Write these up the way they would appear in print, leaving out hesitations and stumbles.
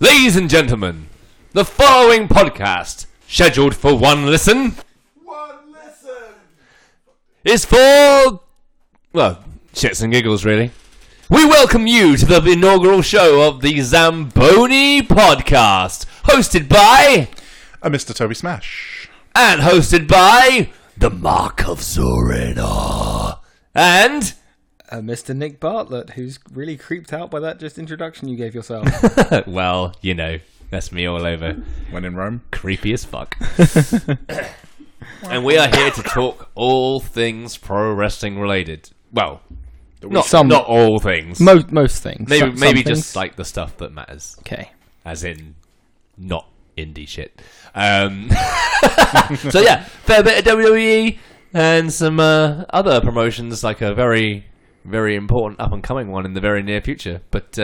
Ladies and gentlemen, the following podcast, scheduled for one listen, is for, well, shits and giggles, really. We welcome you to the inaugural show of the Zamboni Podcast, hosted by... Mr. Toby Smash. And hosted by... the Mark of Zorina. And... Mr. Nick Bartlett, who's really creeped out by that just introduction you gave yourself. Well, you know, that's me all over. When in Rome. Creepy as fuck. And we are here to talk all things pro wrestling related. Well, not all things. Most things. Maybe some just things. like the stuff that matters. Okay. As in, not indie shit. So yeah, fair bit of WWE and some other promotions, like a very, very important up-and-coming one in the very near future. But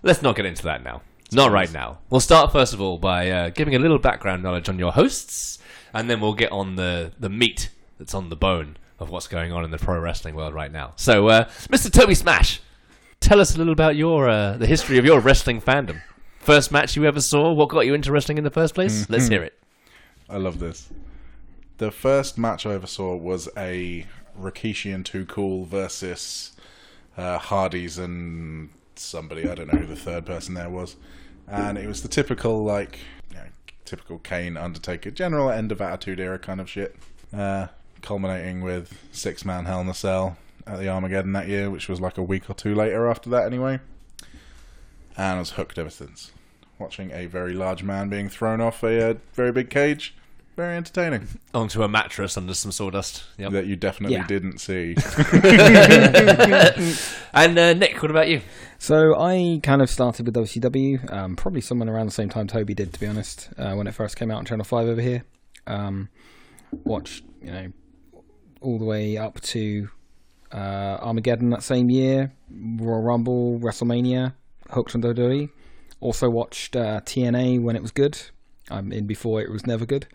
let's not get into that now. Not right now. We'll start, first of all, by giving a little background knowledge on your hosts, and then we'll get on the meat that's on the bone of what's going on in the pro wrestling world right now. So, Mr. Toby Smash, tell us a little about your the history of your wrestling fandom. First match you ever saw, what got you into wrestling in the first place? Mm-hmm. Let's hear it. I love this. The first match I ever saw was a Rikishi and Too Cool versus Hardys and somebody, I don't know who the third person there was. And it was the typical, typical Kane, Undertaker, general end of Attitude Era kind of shit. Culminating with 6-man Hell in a Cell at the Armageddon that year, which was like a week or two later after that anyway. And I was hooked ever since. Watching a very large man being thrown off a very big cage. Very entertaining. Onto a mattress under some sawdust. Yep. That you definitely didn't see. And Nick, what about you? So I kind of started with WCW, probably someone around the same time Toby did, to be honest, when it first came out on Channel 5 over here. Watched, all the way up to Armageddon that same year, Royal Rumble, Wrestlemania, hooked on WWE. Also watched TNA when it was good. I'm in before it was never good.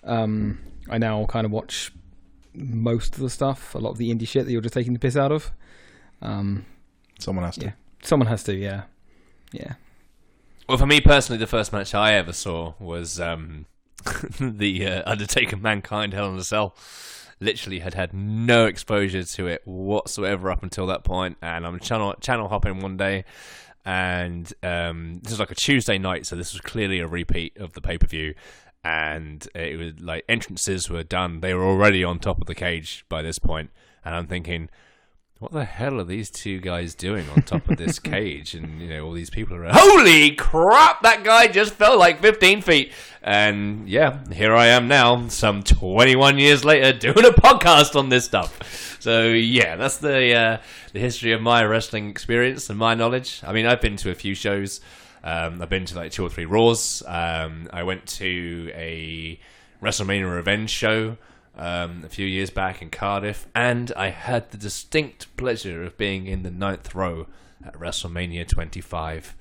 I now kind of watch most of the stuff, a lot of the indie shit that you're just taking the piss out of. Someone has to. Yeah. Someone has to, yeah. Yeah. Well, for me personally, the first match I ever saw was the Undertaker Mankind Hell in a Cell. Literally had no exposure to it whatsoever up until that point, and I'm channel hopping one day, and this was like a Tuesday night, so this was clearly a repeat of the pay-per-view, and it was like entrances were done. They were already on top of the cage by this point, and I'm thinking, what the hell are these two guys doing on top of this cage? And, all these people are... Holy crap, that guy just fell like 15 feet. And, yeah, here I am now, some 21 years later, doing a podcast on this stuff. So, yeah, that's the history of my wrestling experience and my knowledge. I mean, I've been to a few shows. I've been to, like, 2 or 3 Raws. I went to a WrestleMania Revenge show a few years back in Cardiff, and I had the distinct pleasure of being in the 9th row at WrestleMania 25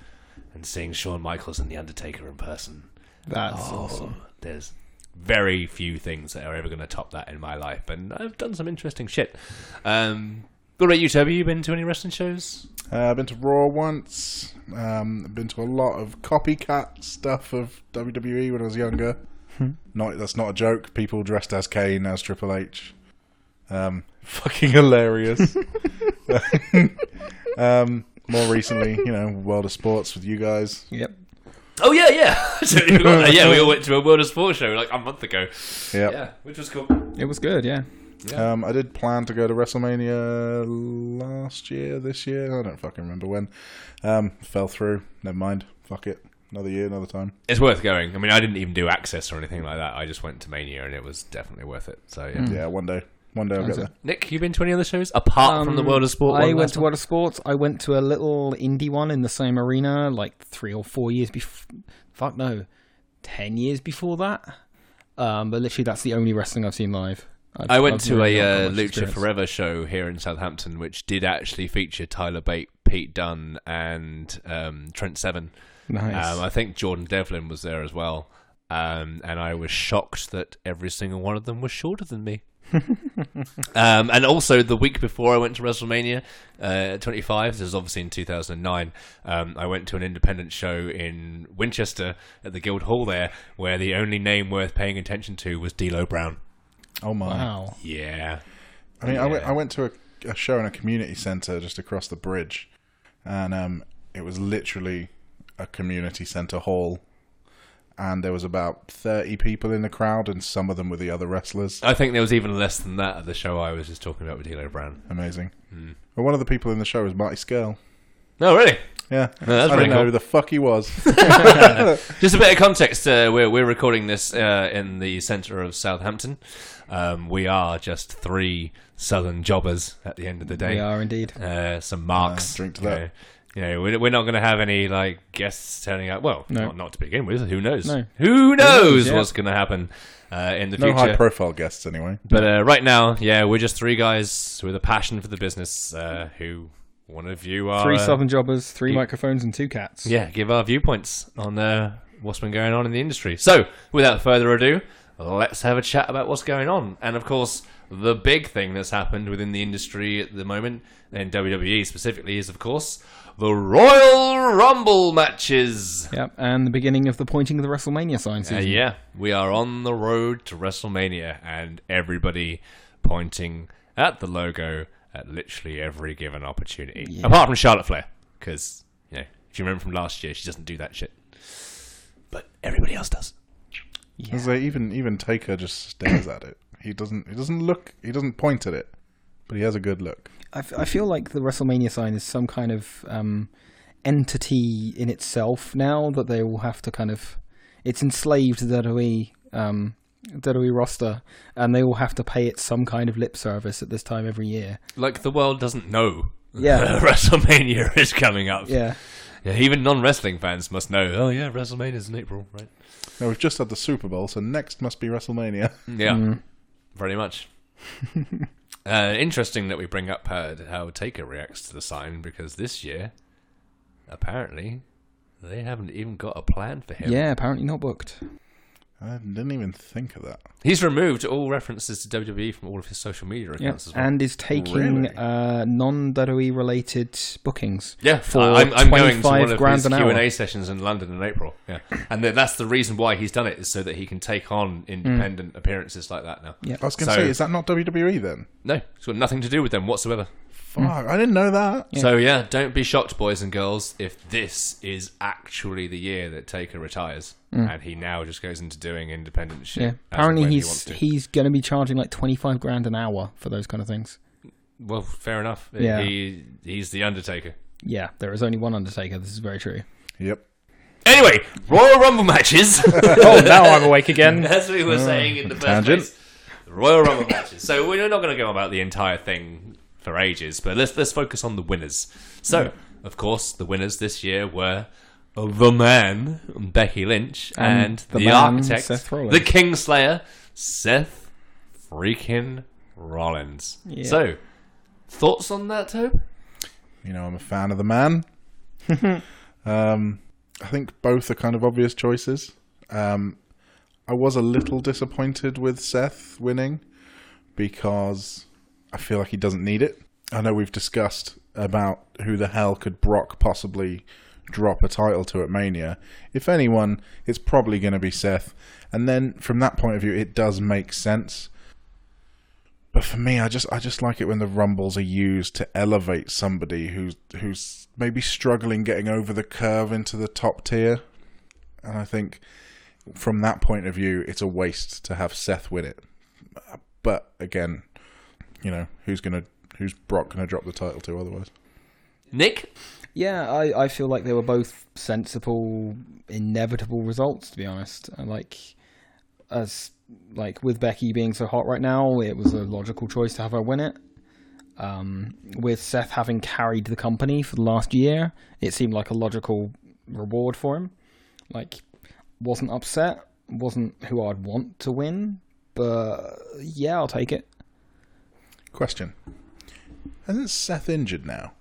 and seeing Shawn Michaels and The Undertaker in person. That's awesome. There's very few things that are ever going to top that in my life, and I've done some interesting shit. What about you, Toby? You been to any wrestling shows? I've been to Raw once. I've been to a lot of copycat stuff of WWE when I was younger. That's not a joke. People dressed as Kane, as Triple H. Fucking hilarious. More recently, World of Sports with you guys. Yep. Oh, yeah. Yeah, we all went to a World of Sports show like a month ago. Yep. Yeah, which was cool. It was good, yeah. I did plan to go to WrestleMania this year. I don't fucking remember when. Fell through. Never mind. Fuck it. Another year, another time. It's worth going. I mean, I didn't even do Access or anything like that. I just went to Mania, and it was definitely worth it. So yeah, yeah. One day I'll get there. Nick, you been to any other shows apart from the World of Sport? I went to World of Sports. I went to a little indie one in the same arena, like 3 or 4 years before. 10 years before that. But literally, that's the only wrestling I've seen live. I went to a Lucha Forever show here in Southampton, which did actually feature Tyler Bate, Pete Dunne, and Trent Seven. Nice. I think Jordan Devlin was there as well. And I was shocked that every single one of them was shorter than me. And also, the week before I went to WrestleMania 25, this was obviously in 2009, I went to an independent show in Winchester at the Guildhall there, where the only name worth paying attention to was D'Lo Brown. Oh my! Wow. Yeah. I mean, I went to a show in a community centre just across the bridge, and it was literally a community centre hall, and there was about 30 people in the crowd, and some of them were the other wrestlers. I think there was even less than that at the show I was just talking about with D'Lo Brown. Amazing. Well, one of the people in the show was Marty Scurll. Oh, really? Yeah, that's I pretty didn't know cool. who the fuck he was. Just a bit of context, we're recording this in the centre of Southampton. We are just three southern jobbers at the end of the day. We are indeed. Some marks. Drink to that. We're not going to have any guests turning up. Well, No. not to begin with. Who knows? No. Who knows yeah. what's going to happen in the No future? high-profile guests, anyway. But right now, we're just three guys with a passion for the business who want to view our... 3 southern jobbers, 3 microphones, and 2 cats. Yeah, give our viewpoints on what's been going on in the industry. So, without further ado, let's have a chat about what's going on. And, of course, the big thing that's happened within the industry at the moment, and WWE specifically, is, of course, the Royal Rumble matches. Yep, and the beginning of the pointing of the WrestleMania sign season. Yeah, we are on the road to WrestleMania, and everybody pointing at the logo at literally every given opportunity. Yeah. Apart from Charlotte Flair, because, if you remember from last year, she doesn't do that shit. But everybody else does. Yeah. Like even Taker just stares at it. He doesn't point at it, but he has a good look. I feel like the WrestleMania sign is some kind of entity in itself now that they will have to kind of... It's enslaved the WWE roster, and they will have to pay it some kind of lip service at this time every year. Like, the world doesn't know WrestleMania is coming up. Yeah. Even non-wrestling fans must know, WrestleMania's in April, right? Now, we've just had the Super Bowl, so next must be WrestleMania. Yeah, very much. Interesting that we bring up how Taker reacts to the sign, because this year, apparently, they haven't even got a plan for him. Yeah, apparently not booked. I didn't even think of that. He's removed all references to WWE from all of his social media accounts as well. And is taking non-WWE related bookings. Yeah, for I'm going to one of grand his an hour. Q&A sessions in London in April. Yeah, and that's the reason why he's done it, is so that he can take on independent appearances like that now. Yeah. I was going to say, is that not WWE then? No, it's got nothing to do with them whatsoever. Fuck, I didn't know that. Yeah. So don't be shocked, boys and girls, if this is actually the year that Taker retires, and he now just goes into doing independent shit. Yeah. as and Apparently when he wants to. he's going to be charging like 25 grand an hour for those kind of things. Well, fair enough. Yeah. He's the Undertaker. Yeah, there is only one Undertaker. This is very true. Yep. Anyway, Royal Rumble matches. Oh, now I'm awake again. As we were saying in the first tangent. place, the Royal Rumble matches. So we're not going to go about the entire thing for ages, but let's focus on the winners. So, of course, the winners this year were the man, Becky Lynch, and the man, architect, Seth Rollins. the Kingslayer, Seth freaking Rollins. Yeah. So, thoughts on that, Tobe? I'm a fan of the man. I think both are kind of obvious choices. I was a little disappointed with Seth winning because I feel like he doesn't need it. I know we've discussed about who the hell could Brock possibly drop a title to at Mania. If anyone, it's probably going to be Seth. And then from that point of view, it does make sense. But for me, I just like it when the Rumbles are used to elevate somebody who's maybe struggling getting over the curve into the top tier. And I think from that point of view, it's a waste to have Seth win it. But again, who's Brock gonna drop the title to otherwise? Nick? Yeah, I feel like they were both sensible, inevitable results, to be honest. With Becky being so hot right now, it was a logical choice to have her win it. With Seth having carried the company for the last year, it seemed like a logical reward for him. Wasn't upset, wasn't who I'd want to win, but yeah, I'll take it. Question. Isn't Seth injured now?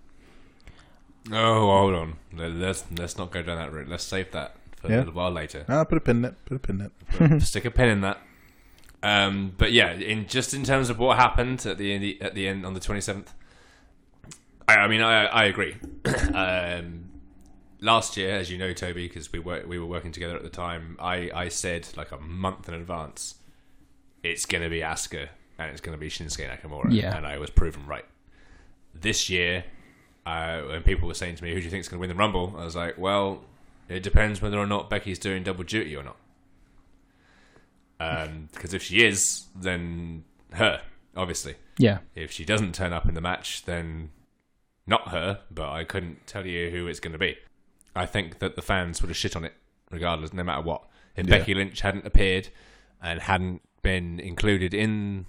Oh, hold on. Let's not go down that route. Let's save that for a little while later. Put a pin in it. Stick a pin in that. But yeah, in terms of what happened at the end on the 27th, I agree. Last year, as you know, Toby, because we were working together at the time, I said like a month in advance, it's going to be Asuka and it's going to be Shinsuke Nakamura, and I was proven right. This year, when people were saying to me, "Who do you think is going to win the Rumble?" I was like, "Well, it depends whether or not Becky's doing double duty or not." Because if she is, then her, obviously. Yeah. If she doesn't turn up in the match, then not her, but I couldn't tell you who it's going to be. I think that the fans would have shit on it, regardless, no matter what. If Becky Lynch hadn't appeared and hadn't been included in,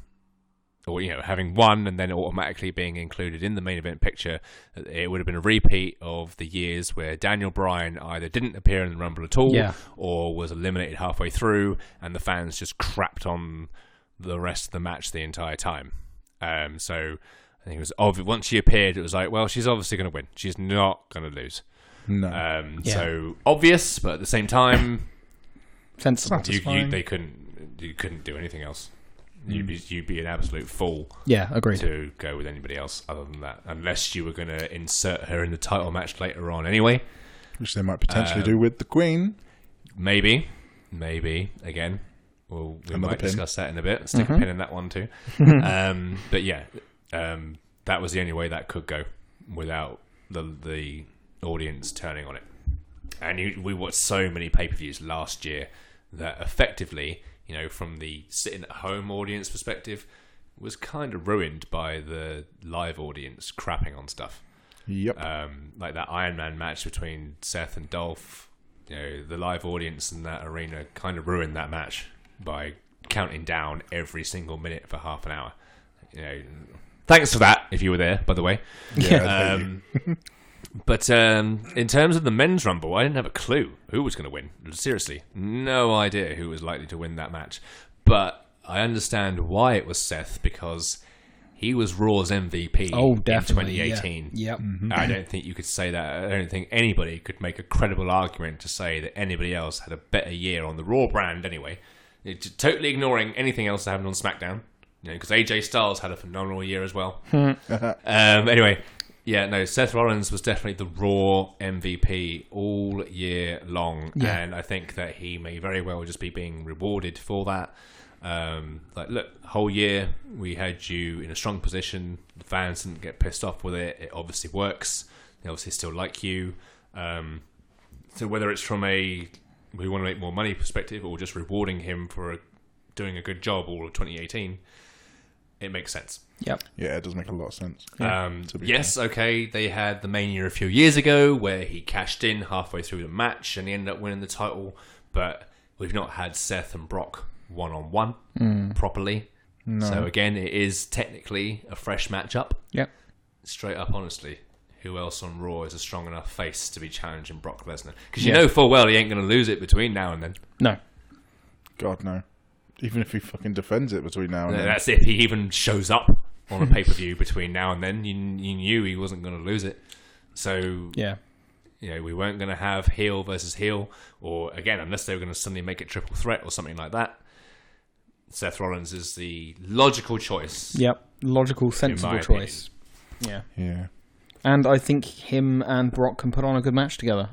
or having won and then automatically being included in the main event picture, it would have been a repeat of the years where Daniel Bryan either didn't appear in the Rumble at all, or was eliminated halfway through, and the fans just crapped on the rest of the match the entire time. So I think it was obvious. Once she appeared, it was like, well, she's obviously going to win. She's not going to lose. No. So obvious, but at the same time, sensible. You couldn't do anything else. You'd be an absolute fool. Yeah, agreed. To go with anybody else other than that, unless you were going to insert her in the title match later on, anyway. Which they might potentially do with the Queen. Maybe. Again, we might discuss that in a bit. Stick a pin in that one too. But yeah, that was the only way that could go without the audience turning on it. And we watched so many pay-per-views last year that effectively, from the sitting at home audience perspective, was kind of ruined by the live audience crapping on stuff. Yep. Like that Iron Man match between Seth and Dolph. The live audience in that arena kind of ruined that match by counting down every single minute for half an hour. Thanks for that, if you were there, by the way. Yeah. But in terms of the men's Rumble, I didn't have a clue who was going to win. Seriously, no idea who was likely to win that match. But I understand why it was Seth, because he was Raw's MVP in 2018. Yeah. Yep. Mm-hmm. I don't think you could say that. I don't think anybody could make a credible argument to say that anybody else had a better year on the Raw brand anyway. Totally ignoring anything else that happened on SmackDown. Because AJ Styles had a phenomenal year as well. Anyway... Yeah, no, Seth Rollins was definitely the Raw MVP all year long, and I think that he may very well just be being rewarded for that. Look, whole year we had you in a strong position. The fans didn't get pissed off with it. It obviously works. They obviously still like you. So whether it's from a we want to make more money perspective or just rewarding him for doing a good job all of 2018, it makes sense. Yep. Yeah, it does make a lot of sense. Yes, okay, they had the Mania a few years ago where he cashed in halfway through the match and he ended up winning the title, but we've not had Seth and Brock one-on-one properly. No. So again, it is technically a fresh matchup. Yep. Straight up, honestly, who else on Raw is a strong enough face to be challenging Brock Lesnar? Because you know full well he ain't going to lose it between now and then. No. God, no. Even if he fucking defends it between now and then. That's if he even shows up on a pay-per-view between now and then. You knew he wasn't going to lose it. So, we weren't going to have heel versus heel. Or, again, unless they were going to suddenly make it triple threat or something like that. Seth Rollins is the logical choice. Yep. Logical, sensible choice. Yeah. And I think him and Brock can put on a good match together.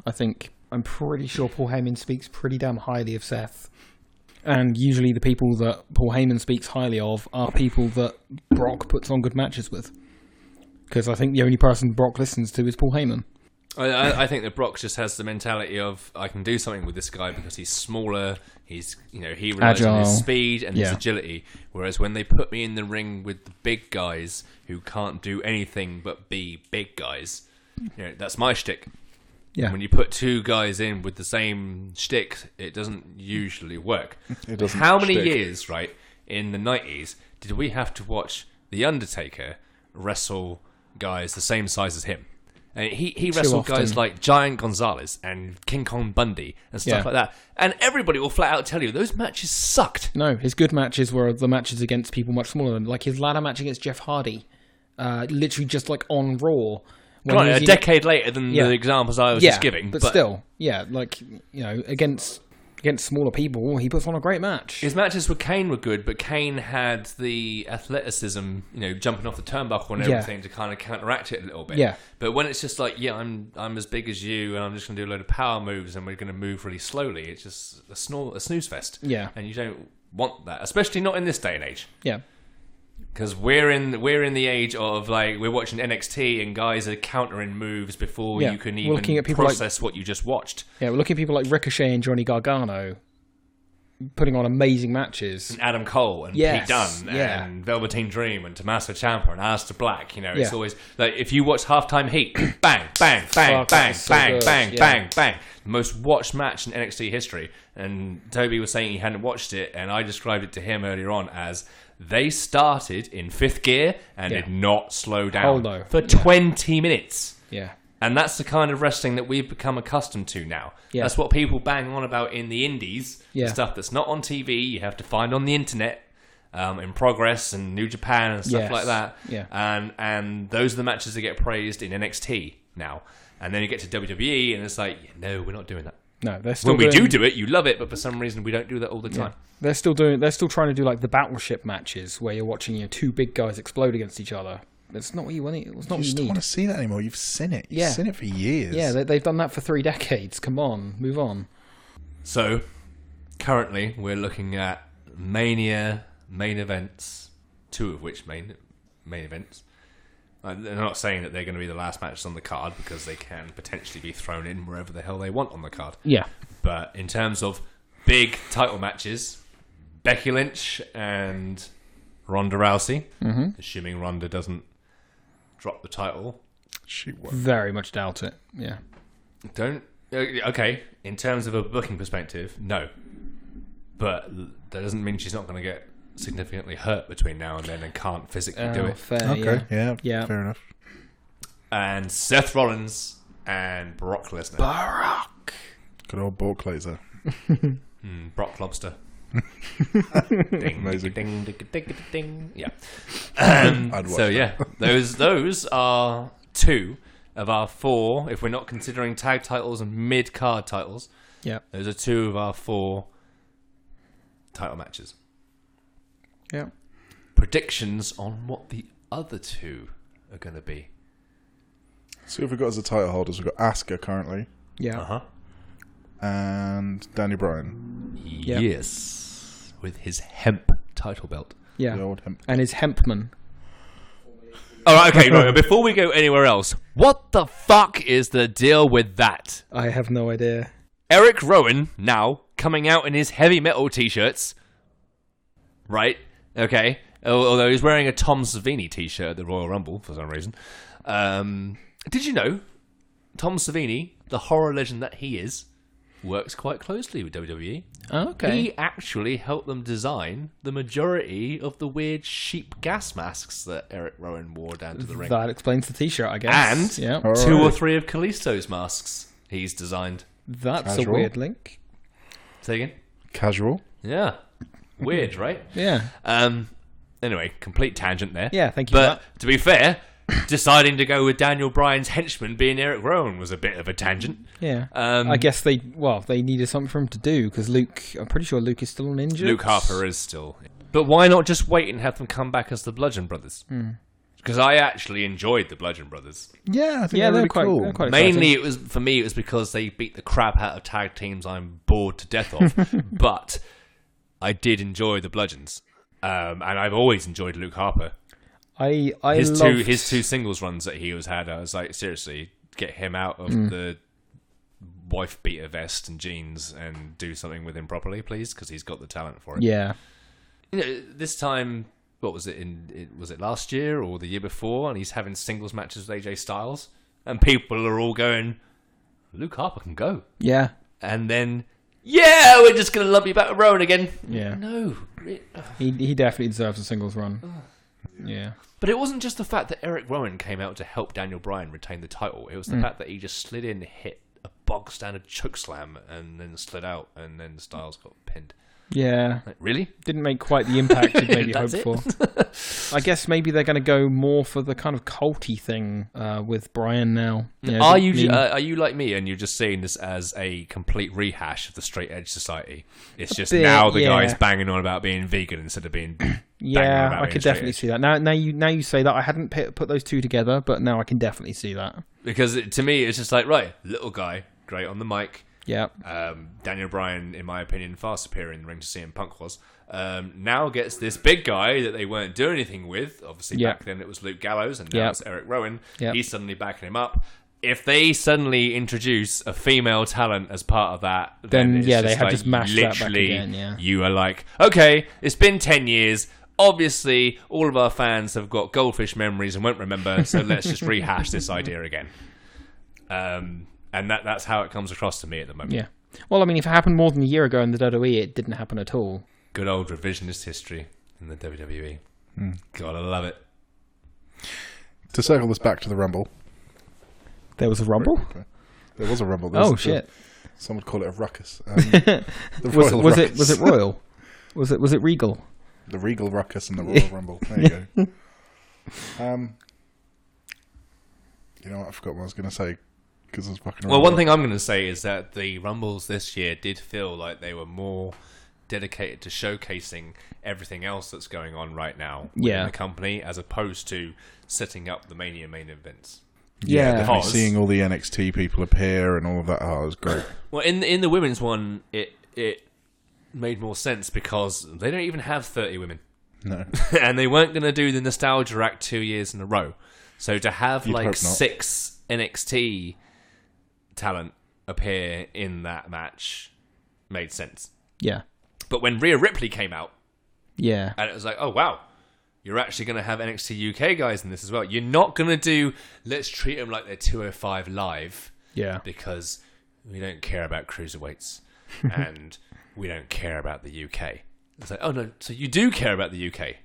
I'm pretty sure Paul Heyman speaks pretty damn highly of Seth. And usually the people that Paul Heyman speaks highly of are people that Brock puts on good matches with. Because I think the only person Brock listens to is Paul Heyman. I think that Brock just has the mentality of, I can do something with this guy because he's smaller, he relies on his speed and his agility. Whereas when they put me in the ring with the big guys who can't do anything but be big guys, that's my shtick. Yeah. When you put two guys in with the same shtick, it doesn't usually work. It doesn't. How many years, right, in the 90s, did we have to watch The Undertaker wrestle guys the same size as him? And he wrestled guys like Giant Gonzalez and King Kong Bundy and stuff like that. And everybody will flat out tell you those matches sucked. No, his good matches were the matches against people much smaller than, like his ladder match against Jeff Hardy, literally just like on Raw. Right, a decade later than the examples I was just giving. But still, against against smaller people, he puts on a great match. His matches with Kane were good, but Kane had the athleticism, jumping off the turnbuckle and everything to kind of counteract it a little bit. Yeah. But when it's just like, I'm as big as you, and I'm just going to do a load of power moves, and we're going to move really slowly, it's just a snooze fest. Yeah. And you don't want that, especially not in this day and age. Yeah. Because we're in the age of, like, we're watching NXT and guys are countering moves before you can even process what you just watched. Yeah, we're looking at people like Ricochet and Johnny Gargano putting on amazing matches. And Adam Cole and Pete Dunne and Velveteen Dream and Tommaso Ciampa and Aleister Black. It's always, like, if you watch Halftime Heat, bang, bang, bang, bang, bang, bang, bang, bang. The most watched match in NXT history. And Toby was saying he hadn't watched it, and I described it to him earlier on as... They started in 5th gear and did not slow down for 20 minutes. Yeah. And that's the kind of wrestling that we've become accustomed to now. Yeah. That's what people bang on about in the indies. Yeah. Stuff that's not on TV, you have to find on the internet, in Progress and New Japan and stuff like that. Yeah. And those are the matches that get praised in NXT now. And then you get to WWE and it's like, no, we're not doing that. No, they're still when we do it, you love it, but for some reason we don't do that all the time. They're still trying to do like the battleship matches where you're watching two big guys explode against each other. That's not what you want. It's not what you just need. Don't want to see that anymore. You've seen it. You've seen it for years. Yeah, they've done that for 3 decades. Come on, move on. So, currently we're looking at Mania main events, 2 of which main events. They're not saying that they're going to be the last matches on the card because they can potentially be thrown in wherever the hell they want on the card. Yeah. But in terms of big title matches, Becky Lynch and Ronda Rousey, assuming Ronda doesn't drop the title. She won't. Very much doubt it. Yeah. Okay, in terms of a booking perspective, no. But that doesn't mean she's not going to get significantly hurt between now and then and can't physically do it. Fair, okay, yeah, fair enough. And Seth Rollins and Brock Lesnar. Brock. Good old Brock Lesnar. Brock Lobster. Ding, amazing. Ding, ding, ding, ding, ding. Yeah. I'd watch that. Those are 2 of our 4, if we're not considering tag titles and mid-card titles. Yeah. Those are 2 of our 4 title matches. Yeah. Predictions on what the other 2 are going to be. So if we've got as the title holders, we've got Asuka currently. Yeah. Uh-huh. And Daniel Bryan. Yes. With his hemp title belt. Yeah. The old hemp. And his hempman. Alright, okay, right. Before we go anywhere else, what the fuck is the deal with that? I have no idea. Eric Rowan, now, coming out in his heavy metal t-shirts. Right? Okay. Although he's wearing a Tom Savini t-shirt at the Royal Rumble for some reason. Did you know Tom Savini, the horror legend that he is, works quite closely with WWE? Oh, okay. He actually helped them design the majority of the weird sheep gas masks that Eric Rowan wore down to the ring. That explains the t-shirt, I guess. And 2 or 3 of Kalisto's masks he's designed. That's Casual. a weird link. Say again? Casual. Yeah. Weird, right? Yeah. Anyway, complete tangent there. Yeah, thank you for But that. to be fair, deciding to go with Daniel Bryan's henchman being Eric Rowan was a bit of a tangent. Yeah. I guess they needed something for him to do because I'm pretty sure Luke is still on injured. Luke Harper is still. But why not just wait and have them come back as the Bludgeon Brothers? Because I actually enjoyed the Bludgeon Brothers. Yeah, I think they're really cool. They're quite Mainly, exciting. it was because they beat the crap out of tag teams I'm bored to death of. But I did enjoy the Bludgeons, and I've always enjoyed Luke Harper. His 2 singles runs that he had. I was like, seriously, get him out of the wife beater vest and jeans and do something with him properly, please, because he's got the talent for it. Yeah. This time. What was it? Was it last year or the year before? And he's having singles matches with AJ Styles, and people are all going, "Luke Harper can go." Yeah. And then, we're just gonna lump you back to Rowan again. Yeah. No, he definitely deserves a singles run. Yeah. But it wasn't just the fact that Eric Rowan came out to help Daniel Bryan retain the title. It was the fact that he just slid in, hit a bog standard chokeslam, and then slid out, and then Styles got pinned. Yeah. Like, really? Didn't make quite the impact you'd maybe That's hoped for. I guess maybe they're going to go more for the kind of culty thing with Brian now. Are you like me and you're just seeing this as a complete rehash of the straight edge society? It's just now the guy's banging on about being vegan instead of being yeah, I could definitely see that. Now you say that. I hadn't put those two together, but now I can definitely see that. Because to me, it's just like, right, little guy, great on the mic. Yeah. Daniel Bryan, in my opinion, far superior in the ring to CM Punk was. Now gets this big guy that they weren't doing anything with. Obviously, back then it was Luke Gallows, and now it's Eric Rowan. He's suddenly backing him up. If they suddenly introduce a female talent as part of that, then it's they have just mashed that back again. Yeah. You are like, okay, it's been 10 years. Obviously, all of our fans have got goldfish memories and won't remember, so let's just rehash this idea again. And that's how it comes across to me at the moment. Yeah. Well, I mean, if it happened more than a year ago in the WWE, it didn't happen at all. Good old revisionist history in the WWE. God, I love it. To circle this back to the Rumble. There was a Rumble? There was a Rumble. Shit. Some would call it a ruckus. Was it Royal? Was it Regal? The Regal Ruckus and the Royal Rumble. There you go. You know what? I forgot what I was going to say. Because I was fucking well, one thing I'm going to say is that the Rumbles this year did feel like they were more dedicated to showcasing everything else that's going on right now in the company, as opposed to setting up the Mania main events. Yeah, definitely seeing all the NXT people appear and all of that. Oh, it was great. Well, in the women's one, it made more sense because they don't even have 30 women. No. And they weren't going to do the Nostalgia Act 2 years in a row. So to have like 6 NXT talent appear in that match made sense. Yeah. But when Rhea Ripley came out, and it was like, oh wow, you're actually going to have NXT UK guys in this as well. You're not going to do, let's treat them like they're 205 live. Yeah. Because we don't care about cruiserweights and we don't care about the UK. It's like, oh no, so you do care about the UK.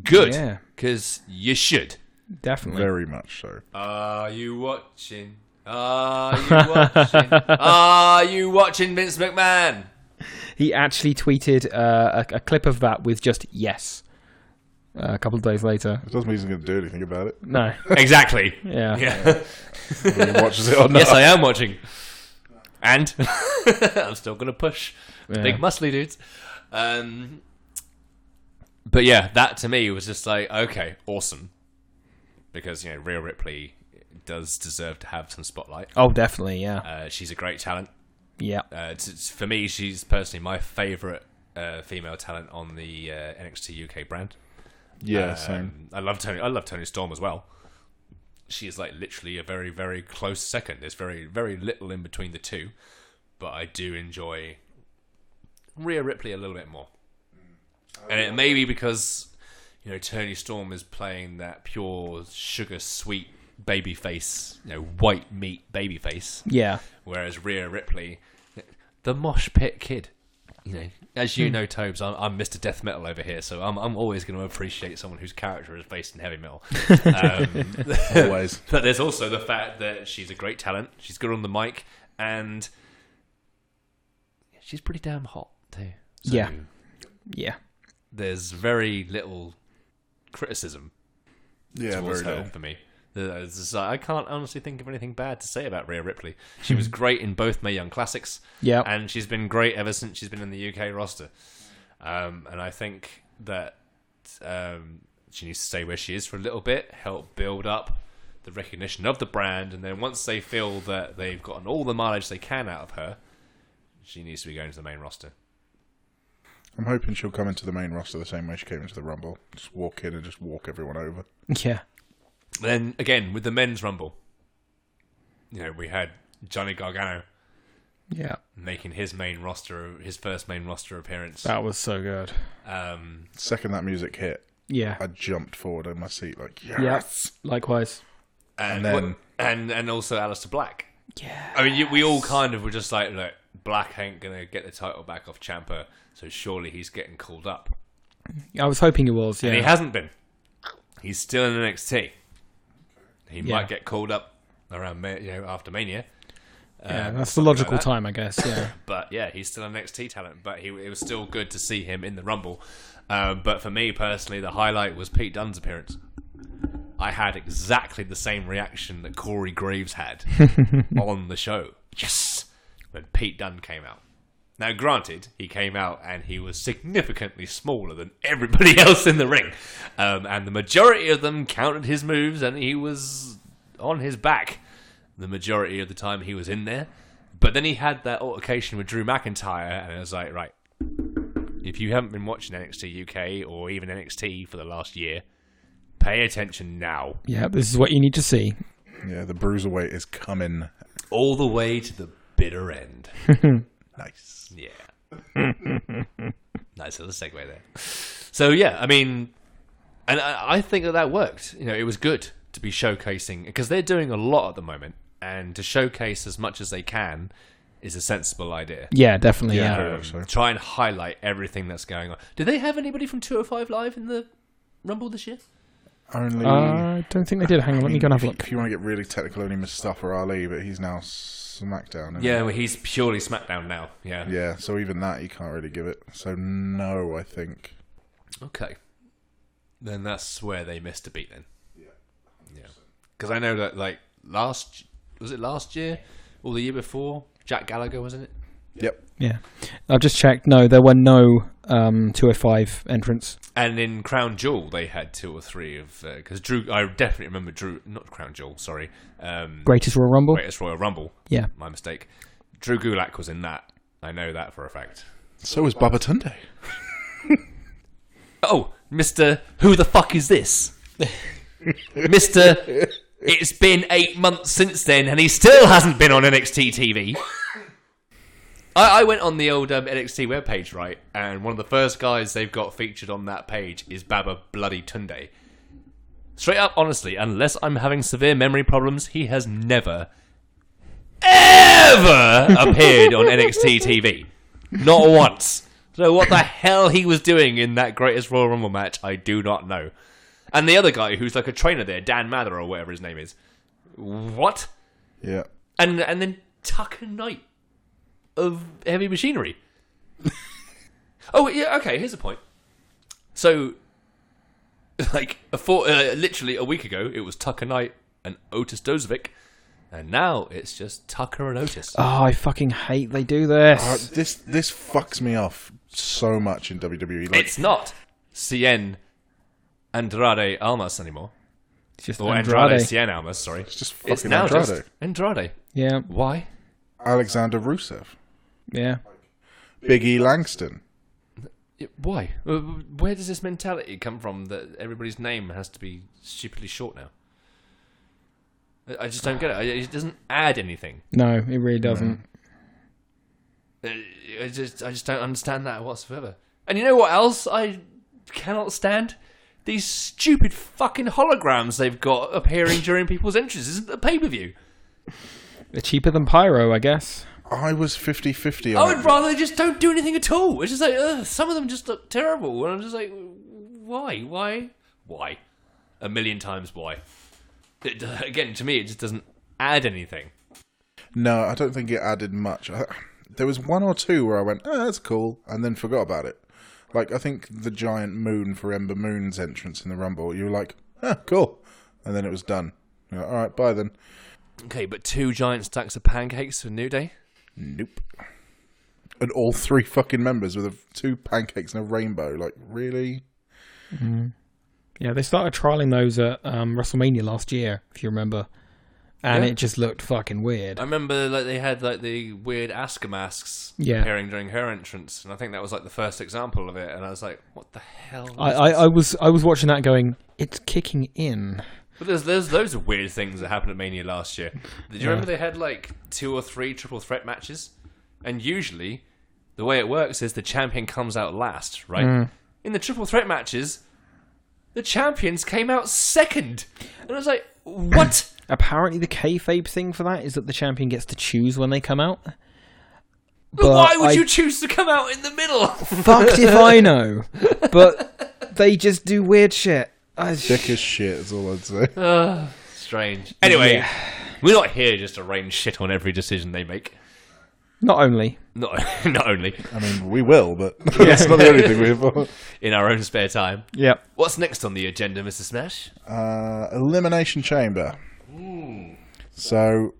Good. Yeah. Because you should. Definitely. Very much so. Are you watching? Are you watching? Are you watching Vince McMahon? He actually tweeted a clip of that with just yes a couple of days later. It doesn't mean he's going to do anything about it. No. Exactly. Yeah. Whether he watches it or not. Yes, I am watching. And I'm still going to push the big muscly dudes. But yeah, that to me was just like, okay, awesome. Because, Rhea Ripley does deserve to have some spotlight. Oh, definitely, yeah. She's a great talent. Yeah. For me, she's personally my favourite female talent on the NXT UK brand. Yeah, same. I love Toni Storm as well. She is like literally a very, very close second. There's very, very little in between the two. But I do enjoy Rhea Ripley a little bit more. And it may be because, Toni Storm is playing that pure sugar sweet babyface, white meat babyface. Yeah. Whereas Rhea Ripley, the mosh pit kid. As you know, Tobes, I'm Mr. Death Metal over here, so I'm always going to appreciate someone whose character is based in heavy metal. Always. But there's also the fact that she's a great talent. She's good on the mic, and she's pretty damn hot too. So yeah. There's very little criticism. Yeah, towards very her little for me. I can't honestly think of anything bad to say about Rhea Ripley. She was great in both Mae Young Classics, and she's been great ever since she's been in the UK roster. And I think that she needs to stay where she is for a little bit, help build up the recognition of the brand, and then once they feel that they've gotten all the mileage they can out of her, she needs to be going to the main roster. I'm hoping she'll come into the main roster the same way she came into the Rumble. Just walk in and just walk everyone over. Yeah. Then, again, with the men's Rumble, we had Johnny Gargano making his first main roster appearance. That was so good. Second that music hit, I jumped forward in my seat like, yes! Yeah, likewise. And then... And also Aleister Black. Yeah. I mean, we all kind of were just like, look, Black ain't going to get the title back off Ciampa, so surely he's getting called up. I was hoping he was, yeah. And he hasn't been. He's still in NXT. He might get called up around, after Mania, that's the logical time, I guess. Yeah, but yeah, he's still an NXT talent. But it was still good to see him in the Rumble. But for me personally, the highlight was Pete Dunne's appearance. I had exactly the same reaction that Corey Graves had on the show. Yes, when Pete Dunne came out. Now, granted, he came out and he was significantly smaller than everybody else in the ring. And the majority of them counted his moves and he was on his back the majority of the time he was in there. But then he had that altercation with Drew McIntyre and it was like, right, if you haven't been watching NXT UK or even NXT for the last year, pay attention now. Yeah, this is what you need to see. Yeah, the bruiserweight is coming. All the way to the bitter end. Nice. Yeah. Nice little segue there. So, yeah, I mean, and I think that worked. You know, it was good to be showcasing, because they're doing a lot at the moment, and to showcase as much as they can is a sensible idea. Yeah, definitely. Yeah. Try and highlight everything that's going on. Did they have anybody from 205 Live in the Rumble this year? Only. I don't think they did. Hang on, let me go and have a look. If you want to get really technical, only Mustafa Ali, but he's now SmackDown. Yeah, well, he's purely SmackDown now. Yeah. Yeah, so even that you can't really give it. So no, I think. Okay. Then that's where they missed a beat then. Yeah. Because I know that, like, last year? Or the year before? Jack Gallagher, wasn't it? Yep. Yeah. I've just checked. No, there were no 205 entrants. And in Crown Jewel, they had 2 or 3 of... Because Drew... I definitely remember Drew... Not Crown Jewel, sorry. Greatest Royal Rumble? Greatest Royal Rumble. Yeah. My mistake. Drew Gulak was in that. I know that for a fact. So was Baba Tunde. Oh, Mr. Who the fuck is this? Mr. It's been 8 months since then, and he still hasn't been on NXT TV. I went on the old NXT webpage, right, and one of the first guys they've got featured on that page is Baba Bloody Tunde. Straight up, honestly, unless I'm having severe memory problems, he has never, ever appeared on NXT TV. Not once. So what the hell he was doing in that Greatest Royal Rumble match, I do not know. And the other guy who's like a trainer there, Dan Mather or whatever his name is. What? Yeah. And then Tucker Knight of Heavy Machinery. Oh, yeah, okay, here's the point. So, like, literally a week ago, it was Tucker Knight and Otis Dozovic, and now it's just Tucker and Otis. Oh, I fucking hate they do this. This fucks me off so much in WWE. Like, it's not Cien Andrade Almas anymore. It's just Or Andrade. Cien Almas, sorry. it's just fucking It's now Andrade. just Andrade. Yeah, Why? Alexander Rusev. yeah. Big E Langston. Why? Where does this mentality come from that everybody's name has to be stupidly short now? I just don't get it. It doesn't add anything. No, it really doesn't. I just don't understand that whatsoever. And you know what else I cannot stand? These stupid fucking holograms they've got appearing during people's entrances at the pay-per-view. They're cheaper than Pyro, I guess. I was 50-50 I on would it. rather they just don't do anything at all. It's just like, some of them just look terrible. And I'm just like, why? Why? A million times why? Again, to me, it just doesn't add anything. No, I don't think it added much. There was 1 or 2 where I went, oh, that's cool, and then forgot about it. Like, I think the giant moon for Ember Moon's entrance in the Rumble, you were like, cool. And then it was done. You're like, all right, bye then. Okay, but 2 giant stacks of pancakes for New Day? Nope. And all 3 fucking members with 2 pancakes and a rainbow. Like, really? Mm-hmm. Yeah, they started trialing those at WrestleMania last year, if you remember. And it just looked fucking weird. I remember like they had like the weird Asuka masks appearing during her entrance, and I think that was like the first example of it. And I was like, "What the hell?" I was watching that, going, "It's kicking in." But there's loads of weird things that happened at Mania last year. Did you remember they had like 2 or 3 triple threat matches? And usually, the way it works is the champion comes out last, right? Mm. In the triple threat matches, the champions came out second, and I was like, "What?" Apparently, the kayfabe thing for that is that the champion gets to choose when they come out. But why would you choose to come out in the middle? Fucked if I know. But they just do weird shit. Thick as shit is all I'd say. Strange. Anyway, We're not here just to rain shit on every decision they make. Not only. Not only. I mean, we will, but that's not the only thing we've... In our own spare time. Yep. What's next on the agenda, Mr. Smash? Elimination Chamber. So,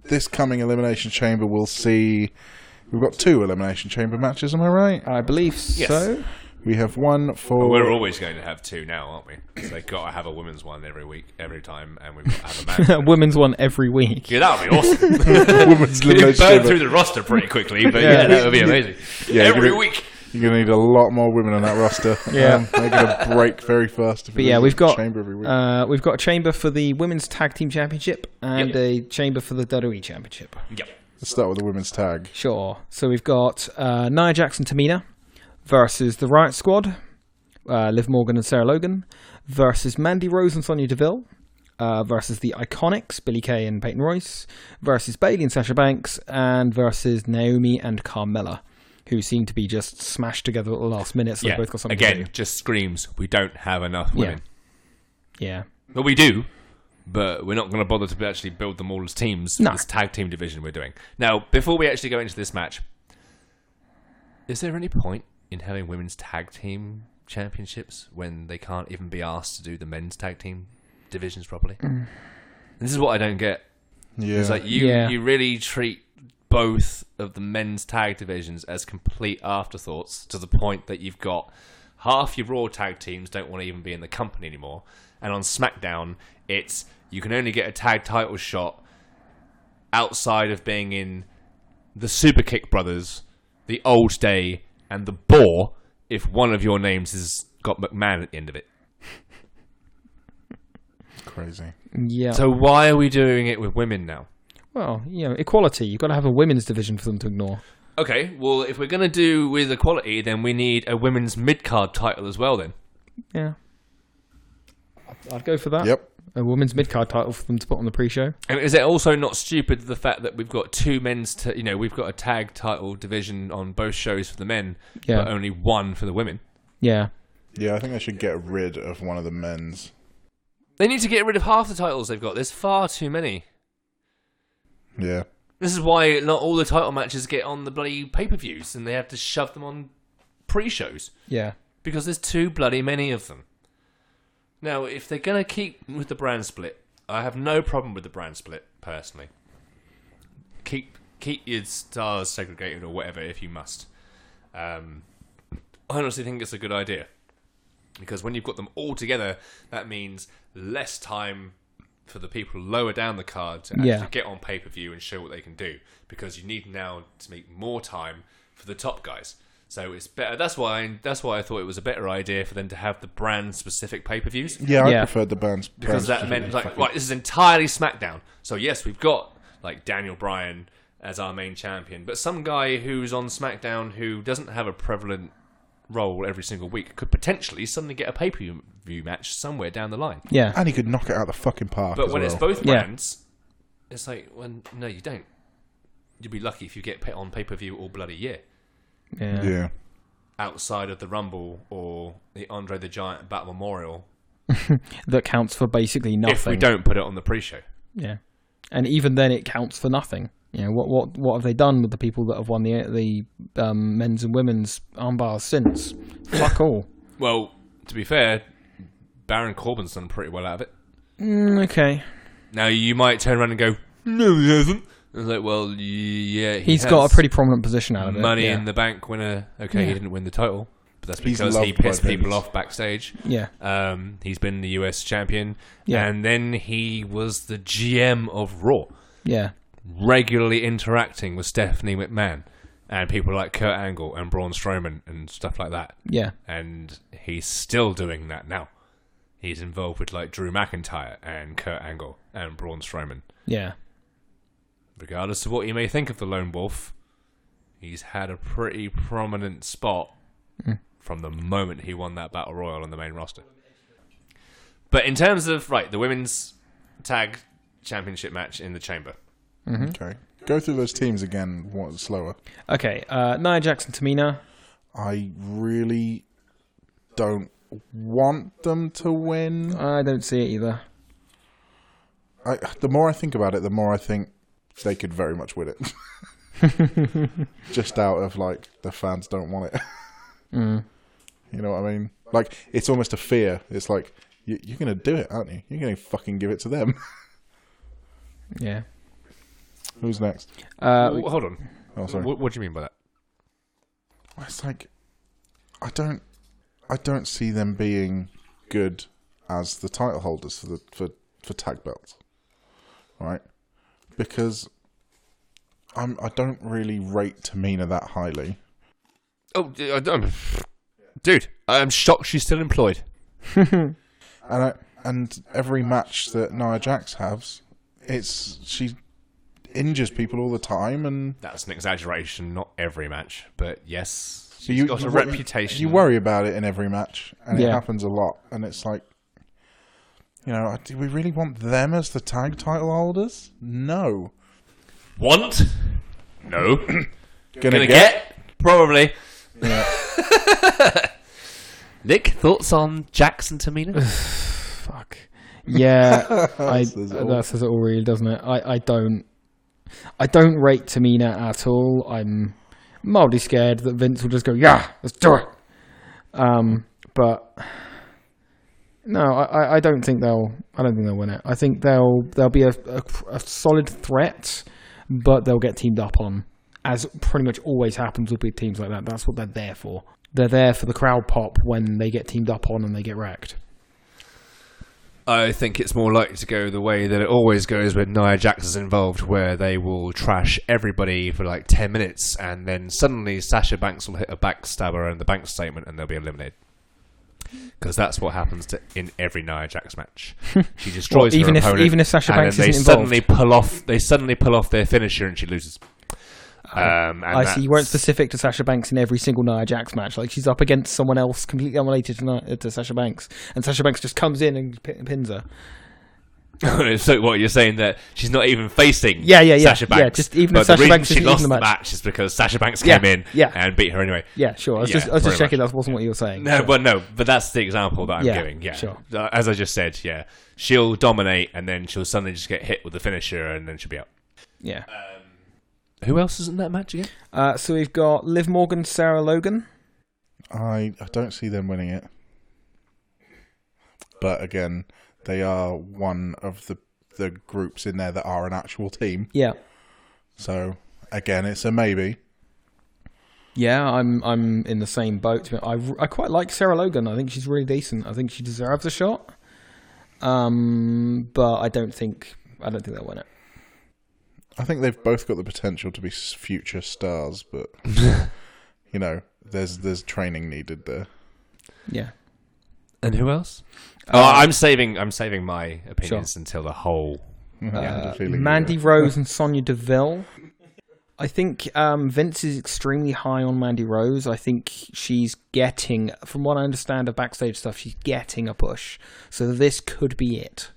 this coming Elimination Chamber, we'll see... We've got 2 Elimination Chamber matches, am I right? I believe so. We have one for... Well, we're always going to have 2 now, aren't we? Because they've got to have a women's one every time, and we've got to have a man. Women's one every week. Yeah, that would be awesome. Women's You'd Elimination burn Chamber. through the roster pretty quickly, but yeah, that would be amazing. Yeah, every week. You're going to need a lot more women on that roster. Yeah. They're going to break very fast. But yeah, we've got chamber every week. we've got a chamber for the Women's Tag Team Championship and a chamber for the WWE Championship. Yep. Let's start with the women's tag. Sure. So we've got Nia Jax and Tamina versus the Riot Squad, Liv Morgan and Sarah Logan, versus Mandy Rose and Sonya Deville, versus the Iconics, Billie Kay and Peyton Royce, versus Bayley and Sasha Banks, and versus Naomi and Carmella, who seem to be just smashed together at the last minute, so they both got something to do. Just screams, we don't have enough women. Yeah. Well, we do, but we're not going to bother to actually build them all as teams for this tag team division we're doing. Now, before we actually go into this match, is there any point in having women's tag team championships when they can't even be asked to do the men's tag team divisions properly? This is what I don't get. Yeah. It's like you really treat both of the men's tag divisions as complete afterthoughts to the point that you've got half your Raw tag teams don't want to even be in the company anymore, and on SmackDown it's you can only get a tag title shot outside of being in the Superkick Brothers, the Old Day, and the Boar if one of your names has got McMahon at the end of it. Crazy. Yeah. So why are we doing it with women now? Well, equality. You've got to have a women's division for them to ignore. Okay, well, if we're going to do with equality, then we need a women's mid-card title as well, then. Yeah. I'd go for that. Yep. A women's mid-card title for them to put on the pre-show. And is it also not stupid the fact that we've got 2 men's... we've got a tag title division on both shows for the men, but only 1 for the women? Yeah. Yeah, I think they should get rid of one of the men's. They need to get rid of half the titles they've got. There's far too many. Yeah. This is why not all the title matches get on the bloody pay-per-views, and they have to shove them on pre-shows. Yeah. Because there's too bloody many of them. Now, if they're going to keep with the brand split, I have no problem with the brand split, personally. Keep your stars segregated or whatever if you must. I honestly think it's a good idea. Because when you've got them all together, that means less time for the people lower down the card to actually get on pay-per-view and show what they can do. Because you need now to make more time for the top guys. So it's better. That's why I thought it was a better idea for them to have the brand-specific pay-per-views. Yeah, I preferred the bands. Because that meant, right, this is entirely SmackDown. So yes, we've got, Daniel Bryan as our main champion. But some guy who's on SmackDown who doesn't have a prevalent role every single week could potentially suddenly get a pay-per-view match somewhere down the line. Yeah. And he could knock it out the fucking park. But when well. it's both brands, it's no, you don't. You'd be lucky if you get on pay-per-view all bloody year. Yeah. Outside of the Rumble or the Andre the Giant Battle Memorial. That counts for basically nothing. If we don't put it on the pre-show. Yeah. And even then it counts for nothing. What have they done with the people that have won the men's and women's armbars since? Fuck all. Well, to be fair, Baron Corbin's done pretty well out of it. Okay. Now, you might turn around and go, no, he hasn't. It's like, well, yeah, he's got a pretty prominent position out of it. Money in the Bank winner. Okay, he didn't win the title, but that's because he pissed people off backstage. Yeah. He's been the US champion, Yeah. and then he was the GM of Raw. Yeah. Regularly interacting with Stephanie McMahon and people like Kurt Angle and Braun Strowman and stuff like that. Yeah. And he's still doing that now. He's involved with Drew McIntyre and Kurt Angle and Braun Strowman. Yeah. Regardless of what you may think of the Lone Wolf, he's had a pretty prominent spot from the moment he won that Battle Royal on the main roster. But in terms of, the women's tag championship match in the Chamber. Mm-hmm. Okay. Go through those teams again, slower. Okay. Nia Jax and Tamina. I really don't want them to win. I don't see it either. the more I think about it, the more I think they could very much win it. Just out of like the fans don't want it. Mm. You know what I mean? Like it's almost a fear. It's like you're going to do it, aren't you? You're going to fucking give it to them. Yeah. Who's next? Hold on. Oh, sorry. What do you mean by that? It's like I don't see them being good as the title holders for tag belts, right? Because I don't really rate Tamina that highly. Oh, dude, I'm shocked she's still employed. And every match that Nia Jax has, she injures people all the time, and that's an exaggeration. Not every match, but yes, so she's got a reputation. You worry about it in every match, and it happens a lot. And it's like, you know, do we really want them as the tag title holders? No. Want? No. Gonna get? Probably. Yeah. Nick, thoughts on Jax and Tamina? Fuck. Yeah, that says it all, really, doesn't it? I don't rate Tamina at all. I'm mildly scared that Vince will just go, yeah, let's do it. But no, I don't think they'll win it. I think they'll be a solid threat, but they'll get teamed up on, as pretty much always happens with big teams like that. That's what they're there for. They're there for the crowd pop when they get teamed up on and they get wrecked. I think it's more likely to go the way that it always goes when Nia Jax is involved, where they will trash everybody for like 10 minutes and then suddenly Sasha Banks will hit a backstabber and the bank statement and they'll be eliminated. Because that's what happens in every Nia Jax match. She destroys her opponent, even if Sasha Banks isn't involved. They suddenly pull off their finisher and she loses. I see. You weren't specific to Sasha Banks in every single Nia Jax match. Like, she's up against someone else completely unrelated to Sasha Banks, and Sasha Banks just comes in and pins her. So what, you're saying that she's not even facing Sasha Banks? Yeah, just even if Sasha Banks she lost the match is because Sasha Banks came in and beat her anyway. Yeah, sure. I was just checking that wasn't what you were saying. No, sure. but that's the example that I'm giving. Yeah, sure. As I just said, she'll dominate and then she'll suddenly just get hit with the finisher and then she'll be out. Yeah. Who else is in that match again? So we've got Liv Morgan, Sarah Logan. I don't see them winning it. But again, they are one of the groups in there that are an actual team. Yeah. So again, it's a maybe. Yeah, I'm in the same boat. I quite like Sarah Logan. I think she's really decent. I think she deserves a shot. But I don't think they'll win it. I think they've both got the potential to be future stars, but you know, there's training needed there. Yeah. And who else? I'm saving my opinions until the whole. Mandy Rose and Sonya Deville. I think Vince is extremely high on Mandy Rose. I think she's getting, from what I understand of backstage stuff, she's getting a push. So this could be it.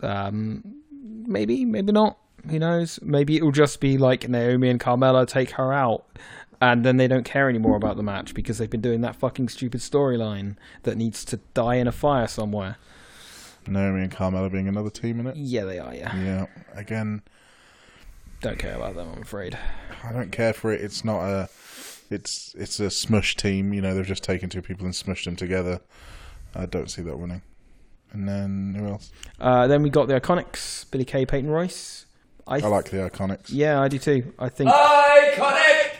Maybe not. Who knows? Maybe it'll just be like Naomi and Carmella take her out, and then they don't care anymore about the match because they've been doing that fucking stupid storyline that needs to die in a fire somewhere. Naomi and Carmella being another team in it? Yeah, they are, yeah. Yeah, again... Don't care about them, I'm afraid. I don't care for it. It's not a... It's a smush team, you know, they've just taken two people and smushed them together. I don't see that winning. And then, who else? Then we got the Iconics, Billie Kay, Peyton Royce. I like the Iconics. Yeah, I do too. I think... Iconic!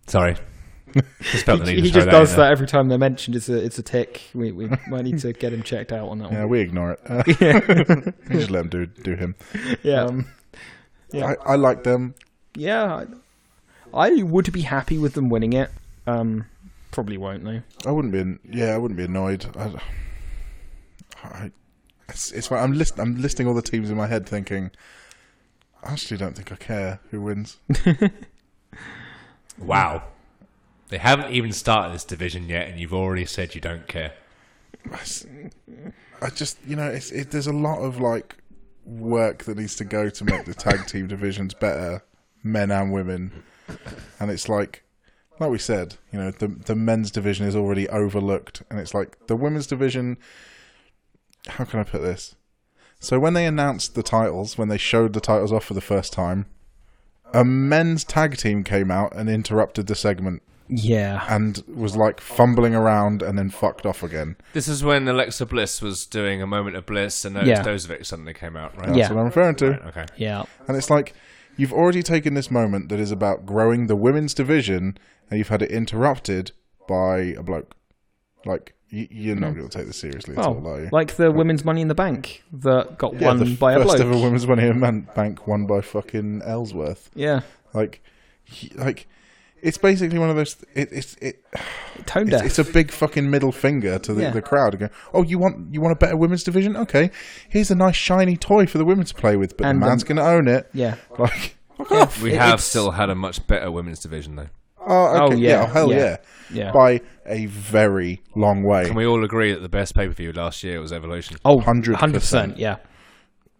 Sorry. He just does that every time they're mentioned. It's a tick. We might need to get him checked out on that one. Yeah, we ignore it. We just let him do him. Yeah. I like them. Yeah, I would be happy with them winning it. Probably won't though. I wouldn't be annoyed. It's fine. I'm listing all the teams in my head, thinking, I actually don't think I care who wins. Wow. They haven't even started this division yet, and you've already said you don't care. I just, you know, there's a lot of like work that needs to go to make the tag team divisions better, men and women, and it's like we said, you know, the men's division is already overlooked, and it's like the women's division. How can I put this? So when they announced the titles, when they showed the titles off for the first time, a men's tag team came out and interrupted the segment. Yeah. And was like fumbling around and then fucked off again. This is when Alexa Bliss was doing a moment of bliss and Dozovic suddenly came out, right? That's what I'm referring to. Right, okay. Yeah. And it's like, you've already taken this moment that is about growing the women's division and you've had it interrupted by a bloke. Like, you're not going to take this seriously at all, are you? Like the women's Money in the Bank that got won by a bloke. First ever women's Money in the Bank won by fucking Ellsworth. Yeah. Like, it's basically one of those. Tone deaf. It's a big fucking middle finger to the crowd. And go, oh, you want a better women's division? Okay, here's a nice shiny toy for the women to play with, but the man's going to own it. Yeah. Like, we have still had a much better women's division, though. Oh, okay. yeah. Hell yeah. Yeah. By a very long way. Can we all agree that the best pay-per-view last year was Evolution? Oh, 100%. Yeah.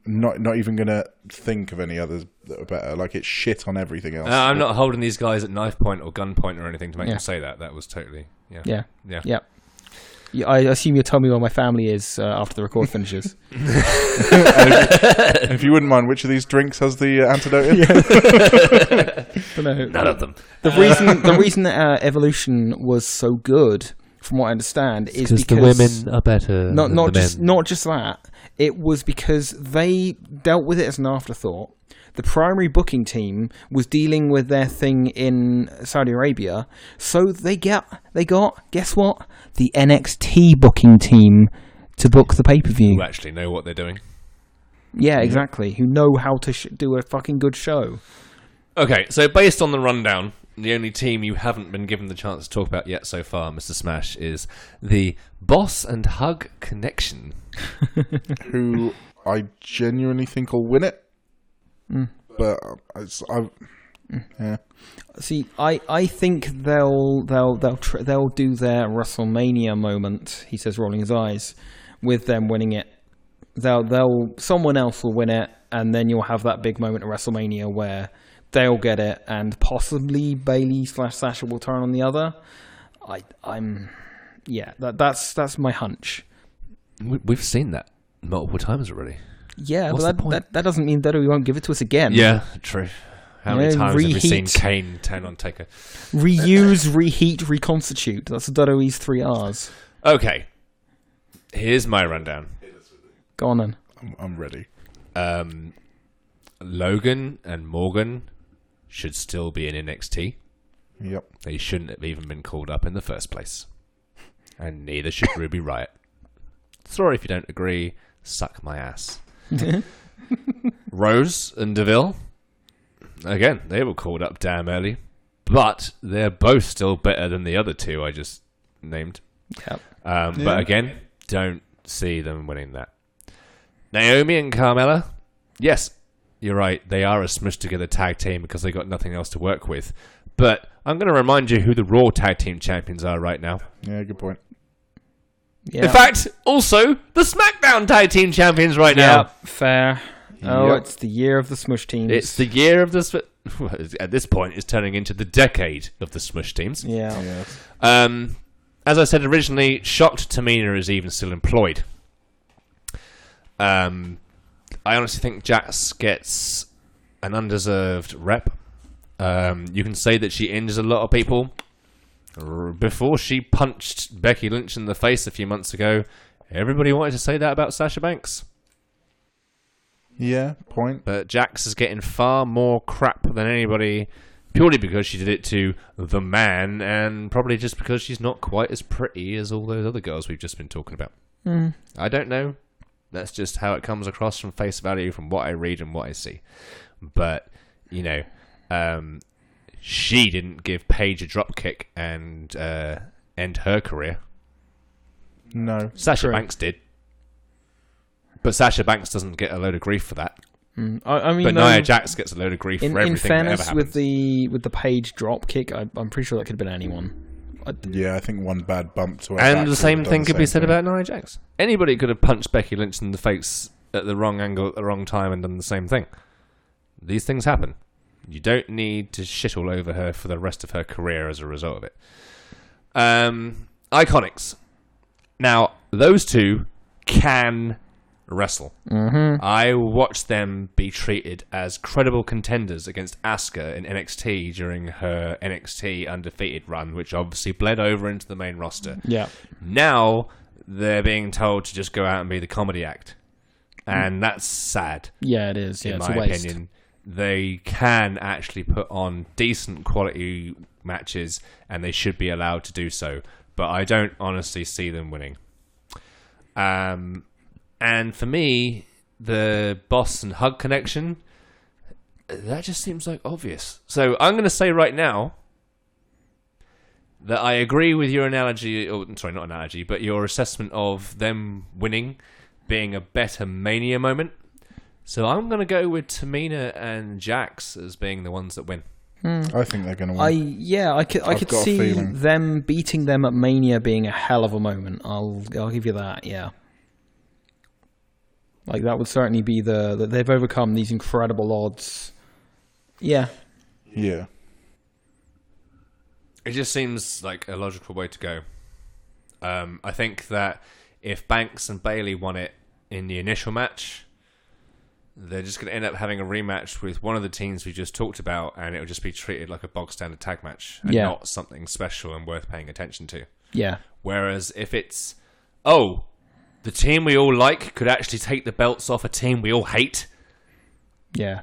Not even going to think of any others that are better. Like, it's shit on everything else. I'm not holding these guys at knife point or gun point or anything to make them say that. That was totally... Yeah. I assume you'll tell me where my family is after the record finishes. If you wouldn't mind, which of these drinks has the antidote in? None of them. The reason that Evolution was so good, from what I understand, is because the women are better. Not just that. It was because they dealt with it as an afterthought. The primary booking team was dealing with their thing in Saudi Arabia, so they got guess what? The NXT booking team to book the pay-per-view. Who actually know what they're doing. Yeah, exactly. Who know how to do a fucking good show. Okay, so based on the rundown, the only team you haven't been given the chance to talk about yet so far, Mr. Smash, is the Boss and Hug Connection. Who I genuinely think will win it. But yeah. See, I think they'll do their WrestleMania moment. He says, rolling his eyes, with them winning it. Someone else will win it, and then you'll have that big moment at WrestleMania where they'll get it, and possibly Bayley/Sasha will turn on the other. That's my hunch. We've seen that multiple times already. Yeah, What's but that doesn't mean that he won't give it to us again. Yeah, true. How many times have we seen Kane turn on Taker? Reuse, reheat, reconstitute. That's WWE's 3 R's. Okay. Here's my rundown. Go on then. I'm ready. Logan and Morgan should still be in NXT. Yep. They shouldn't have even been called up in the first place. And neither should Ruby Riott. Sorry if you don't agree. Suck my ass. Rose and Deville, again, they were called up damn early, but they're both still better than the other two I just named. Yep. But again, don't see them winning that. Naomi and Carmella, yes, you're right, they are a smushed together tag team because they got nothing else to work with. But I'm going to remind you who the Raw Tag Team Champions are right now. Yeah, good point. Yeah. In fact, also the SmackDown Tag Team Champions right now. Fair. Oh, it's the year of the Smush teams. It's the year of the... At this point, it's turning into the decade of the Smush teams. Yeah. As I said originally, shocked Tamina is even still employed. I honestly think Jax gets an undeserved rep. You can say that she injures a lot of people. Before she punched Becky Lynch in the face a few months ago, everybody wanted to say that about Sasha Banks. Yeah, point. But Jax is getting far more crap than anybody, purely because she did it to the man, and probably just because she's not quite as pretty as all those other girls we've just been talking about. I don't know. That's just how it comes across from face value, from what I read and what I see. But, you know, she didn't give Paige a dropkick and end her career. No. Sasha Banks did. But Sasha Banks doesn't get a load of grief for that. I mean, but Nia Jax gets a load of grief for everything in fairness, that ever happens. with the Paige dropkick, I'm pretty sure that could have been anyone. Yeah, I think one bad bump to her and back the same thing could be said thing. about Nia Jax. Anybody could have punched Becky Lynch in the face at the wrong angle at the wrong time and done the same thing. These things happen. You don't need to shit all over her for the rest of her career as a result of it. Iconics. Now, those two can wrestle. Mm-hmm. I watched them be treated as credible contenders against Asuka in NXT during her NXT undefeated run, which obviously bled over into the main roster. Yeah. Now they're being told to just go out and be the comedy act. And that's sad. Yeah, it is. Yeah, in it's my a waste. opinion. They can actually put on decent quality matches, and they should be allowed to do so. But I don't honestly see them winning. And for me, the boss and hug connection, that just seems like obvious. So I'm going to say right now that I agree with your analogy, or sorry, not analogy, but your assessment of them winning being a better Mania moment. So I'm going to go with Tamina and Jax as being the ones that win. I think they're going to win. I could see them beating them at Mania being a hell of a moment. I'll give you that. Yeah, like that would certainly be that they've overcome these incredible odds. Yeah. Yeah. It just seems like a logical way to go. I think that if Banks and Bayley won it in the initial match, they're just going to end up having a rematch with one of the teams we just talked about, and it'll just be treated like a bog standard tag match and not something special and worth paying attention to. Yeah. Whereas if it's, the team we all like could actually take the belts off a team we all hate, yeah,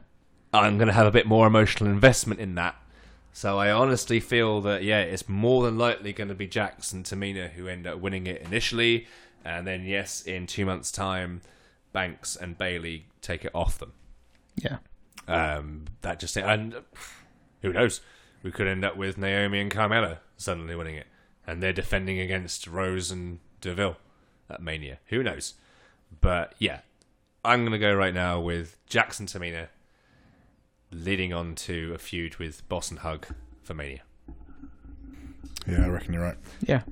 I'm going to have a bit more emotional investment in that. So I honestly feel that, it's more than likely going to be Jax and Tamina who end up winning it initially, and then, yes, in 2 months' time, Banks and Bayley take it off them. Yeah. That just, and who knows? We could end up with Naomi and Carmella suddenly winning it, and they're defending against Rose and Deville at Mania. Who knows? But yeah, I'm going to go right now with Jax and Tamina leading on to a feud with Boss and Hug for Mania. Yeah, I reckon you're right. Yeah.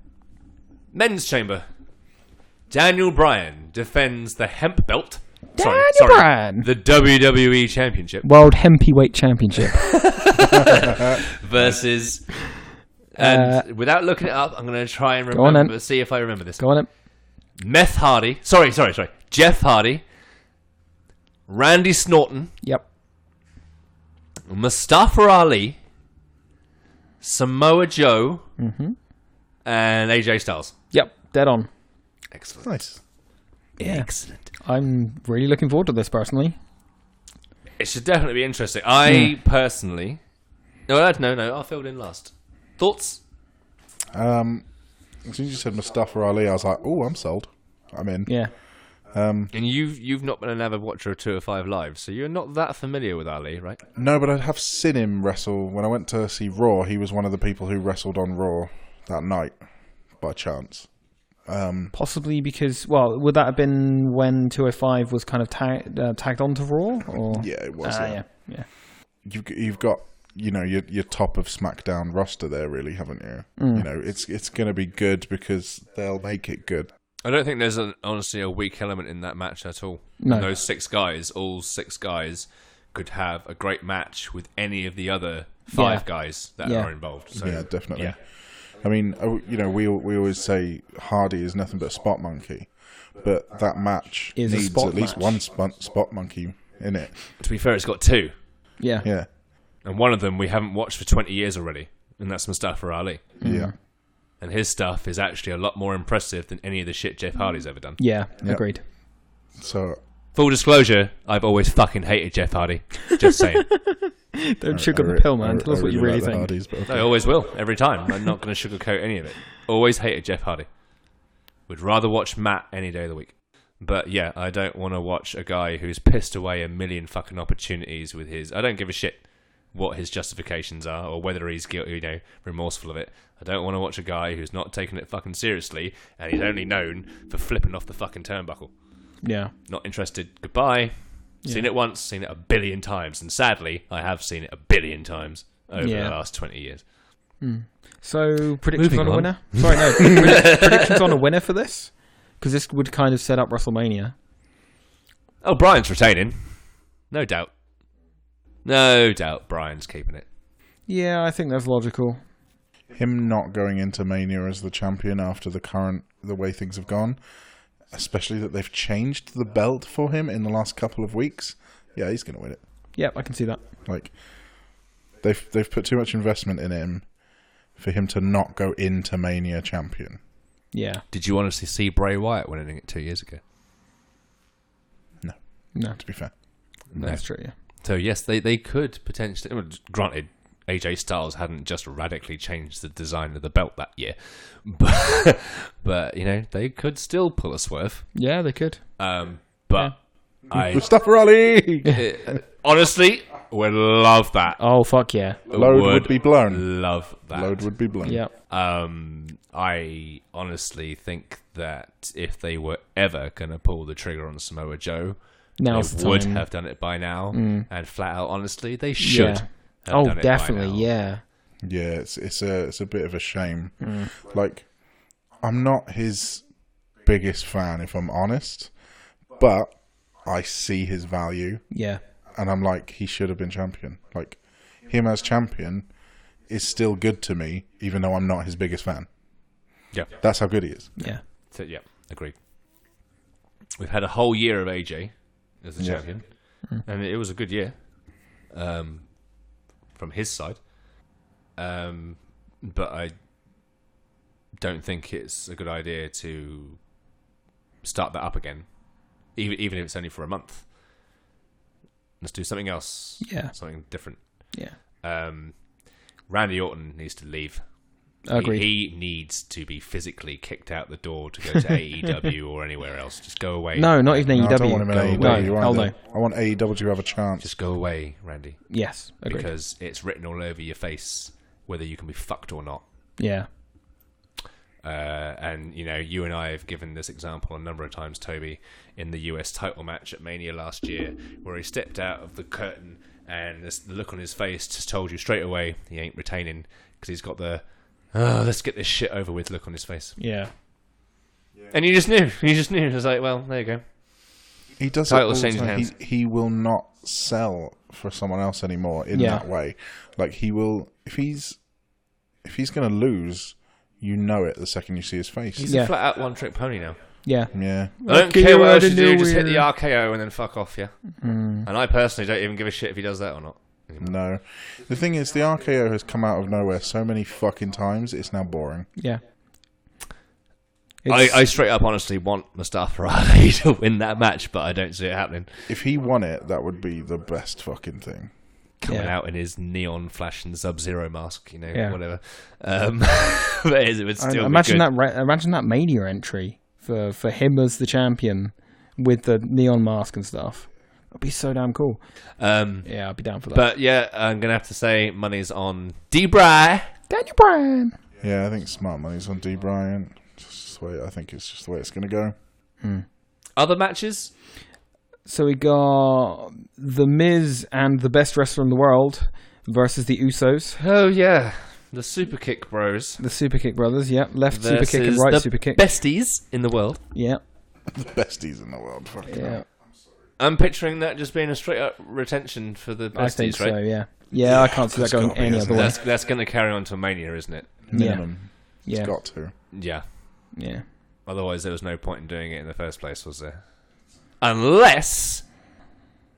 Men's Chamber. Daniel Bryan defends the hemp belt. Bryan. The WWE Championship. World Hempyweight Championship. Versus... And without looking it up, I'm going to try and remember, see if I remember this. Go on then. Jeff Hardy. Randy Snorton. Yep. Mustafa Ali. Samoa Joe. Mm-hmm. And AJ Styles. Yep. Dead on. Excellent. Nice. Yeah. Excellent. I'm really looking forward to this personally. It should definitely be interesting. I personally... No, I filled in last. Thoughts? As soon as you said Mustafa Ali, I was like, "Oh, I'm sold. I'm in." Yeah. And you've not been an avid watcher of 205 Live, so you're not that familiar with Ali, right? No, but I have seen him wrestle. When I went to see Raw, he was one of the people who wrestled on Raw that night, by chance. Possibly because, would that have been when 205 was kind of tagged onto Raw? Or? Yeah, it was. Yeah. You've got your top of SmackDown roster there, really, haven't you? It's going to be good because they'll make it good. I don't think there's honestly a weak element in that match at all. No. And those all six guys, could have a great match with any of the other five guys that are involved. So, yeah, definitely. Yeah. I mean, we always say Hardy is nothing but a spot monkey, but that match needs at least one spot monkey in it. To be fair, it's got two. Yeah. Yeah. And one of them we haven't watched for 20 years already, and that's Mustafa Ali. Yeah. And his stuff is actually a lot more impressive than any of the shit Jeff Hardy's ever done. Yeah, agreed. So, full disclosure, I've always fucking hated Jeff Hardy. Just saying. Don't sugar the pill, man. Tell us what you really think. Hardys, but okay. I always will, every time. I'm not going to sugarcoat any of it. Always hated Jeff Hardy. Would rather watch Matt any day of the week. But yeah, I don't want to watch a guy who's pissed away a million fucking opportunities with his... I don't give a shit what his justifications are or whether he's guilty, remorseful of it. I don't want to watch a guy who's not taking it fucking seriously and he's only known for flipping off the fucking turnbuckle. Yeah. Not interested. Goodbye. Seen it once, seen it a billion times. And sadly, I have seen it a billion times over the last 20 years. So, predictions Moving on a on. winner? Sorry, no. Predictions on a winner for this? Because this would kind of set up WrestleMania. Oh, Brian's retaining. No doubt. No doubt Brian's keeping it. Yeah, I think that's logical. Him not going into Mania as the champion after the way things have gone, especially that they've changed the belt for him in the last couple of weeks, yeah, he's going to win it. Yep, I can see that. Like, they've put too much investment in him for him to not go into Mania champion. Yeah. Did you honestly see Bray Wyatt winning it 2 years ago? No. To be fair. No. That's true, yeah. So yes, they could potentially. Well, granted, AJ Styles hadn't just radically changed the design of the belt that year, but you know they could still pull a swerve. Yeah, they could. But Mustafa Ali! honestly would love that. Oh, fuck yeah. Load would be blown. Love that. Load would be blown. Yep. I honestly think that if they were ever going to pull the trigger on Samoa Joe, Now's they the would time. have done it by now. And flat out, honestly, they should. Yeah. Have Oh, done it definitely, by now. yeah. Yeah, it's a bit of a shame. Like, I'm not his biggest fan, if I'm honest, but I see his value, Yeah. and I'm like, he should have been champion. Like, him as champion is still good to me, even though I'm not his biggest fan. Yeah. That's how good he is. Yeah. So, yeah, agreed. We've had a whole year of AJ as the champion, and it was a good year from his side. But I don't think it's a good idea to start that up again, even if it's only for a month. Let's do something else. Yeah. Something different. Yeah. Randy Orton needs to leave. Agreed. He needs to be physically kicked out the door to go to AEW or anywhere else. Just go away. No, not even AEW. No, I don't want him in AEW. No, hell no. I want AEW to have a chance. Just go away, Randy. Yes, agreed. Because it's written all over your face whether you can be fucked or not. Yeah. And, you know, you and I have given this example a number of times, Toby, in the US title match at Mania last year, where he stepped out of the curtain and the look on his face just told you straight away he ain't retaining because he's got the, let's get this shit over with look on his face. Yeah. And you just knew. It was like, well, there you go. He does Title it all the changing time. hands. He will not sell for someone else anymore in that way. Like, he will, if he's going to lose, you know it the second you see his face. He's a flat out one trick pony now. Yeah. Yeah. I don't care what else you do, just hit the RKO and then fuck off, yeah? And I personally don't even give a shit if he does that or not. No. The thing is, the RKO has come out of nowhere so many fucking times, it's now boring. Yeah. I straight up honestly want Mustafa Ali to win that match, but I don't see it happening. If he won it, that would be the best fucking thing. Coming out in his neon flashing Sub-Zero mask, you know, whatever. But it would still imagine be good. imagine that Mania entry for him as the champion with the neon mask and stuff. That'd be so damn cool. Yeah, I'd be down for that. But yeah, I'm gonna have to say money's on D-Bry. Daniel Bryan. Yeah, I think smart money's on D. Bryant. I think it's just the way it's going to go. Other matches? So we got The Miz and the best wrestler in the world versus the Usos. Oh yeah, the Super Kick Bros. The Super Kick brothers, yeah. Left versus Super Kick and right the Super Kick. besties in the world. Yeah. The besties in the world. Fucking Yeah. hell. I'm picturing that just being a straight up retention for the besties, I think right? so, yeah. Yeah, I can't see that It's going gotta be, any isn't other it? way. That's going to carry on to Mania, isn't it? Minimum. Yeah. It's got to. Yeah. Yeah. Otherwise, there was no point in doing it in the first place, was there? Unless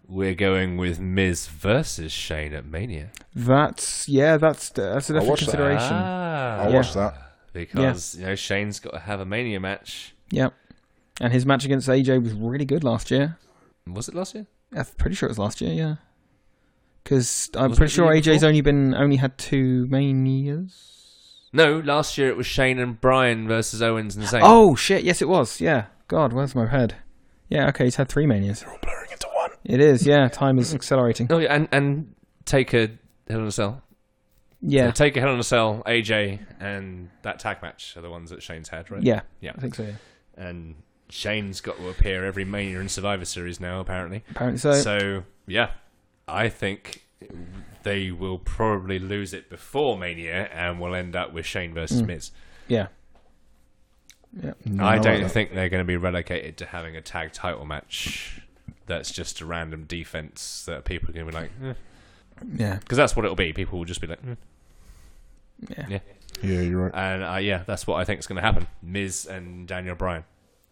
we're going with Miz versus Shane at Mania. That's a definite watch that. consideration. I'll watch that. Because you know Shane's got to have a Mania match. Yep. And his match against AJ was really good last year. Was it last year? I'm pretty sure it was last year, yeah. Because I'm Wasn't pretty it sure the year AJ's before? only had 2 Manias. No, last year it was Shane and Bryan versus Owens and Zayn. Oh shit! Yes, it was. Yeah. God, where's my head? Yeah. Okay, he's had 3 Manias. They're all blurring into one. It is. Yeah. Time is accelerating. Oh yeah, and take a Hell in a Cell. Yeah. So take a Hell in a Cell, AJ, and that tag match are the ones that Shane's had, right? Yeah. Yeah. I think so. Yeah. And Shane's got to appear every Mania and Survivor Series now, apparently. Apparently so. So, yeah, I think they will probably lose it before Mania and we'll end up with Shane versus Miz. Yeah. Yeah. I don't think they're going to be relegated to having a tag title match that's just a random defense that people are going to be like, Yeah. because that's what it'll be. People will just be like, Yeah. yeah. Yeah, you're right. And yeah, that's what I think is going to happen. Miz and Daniel Bryan.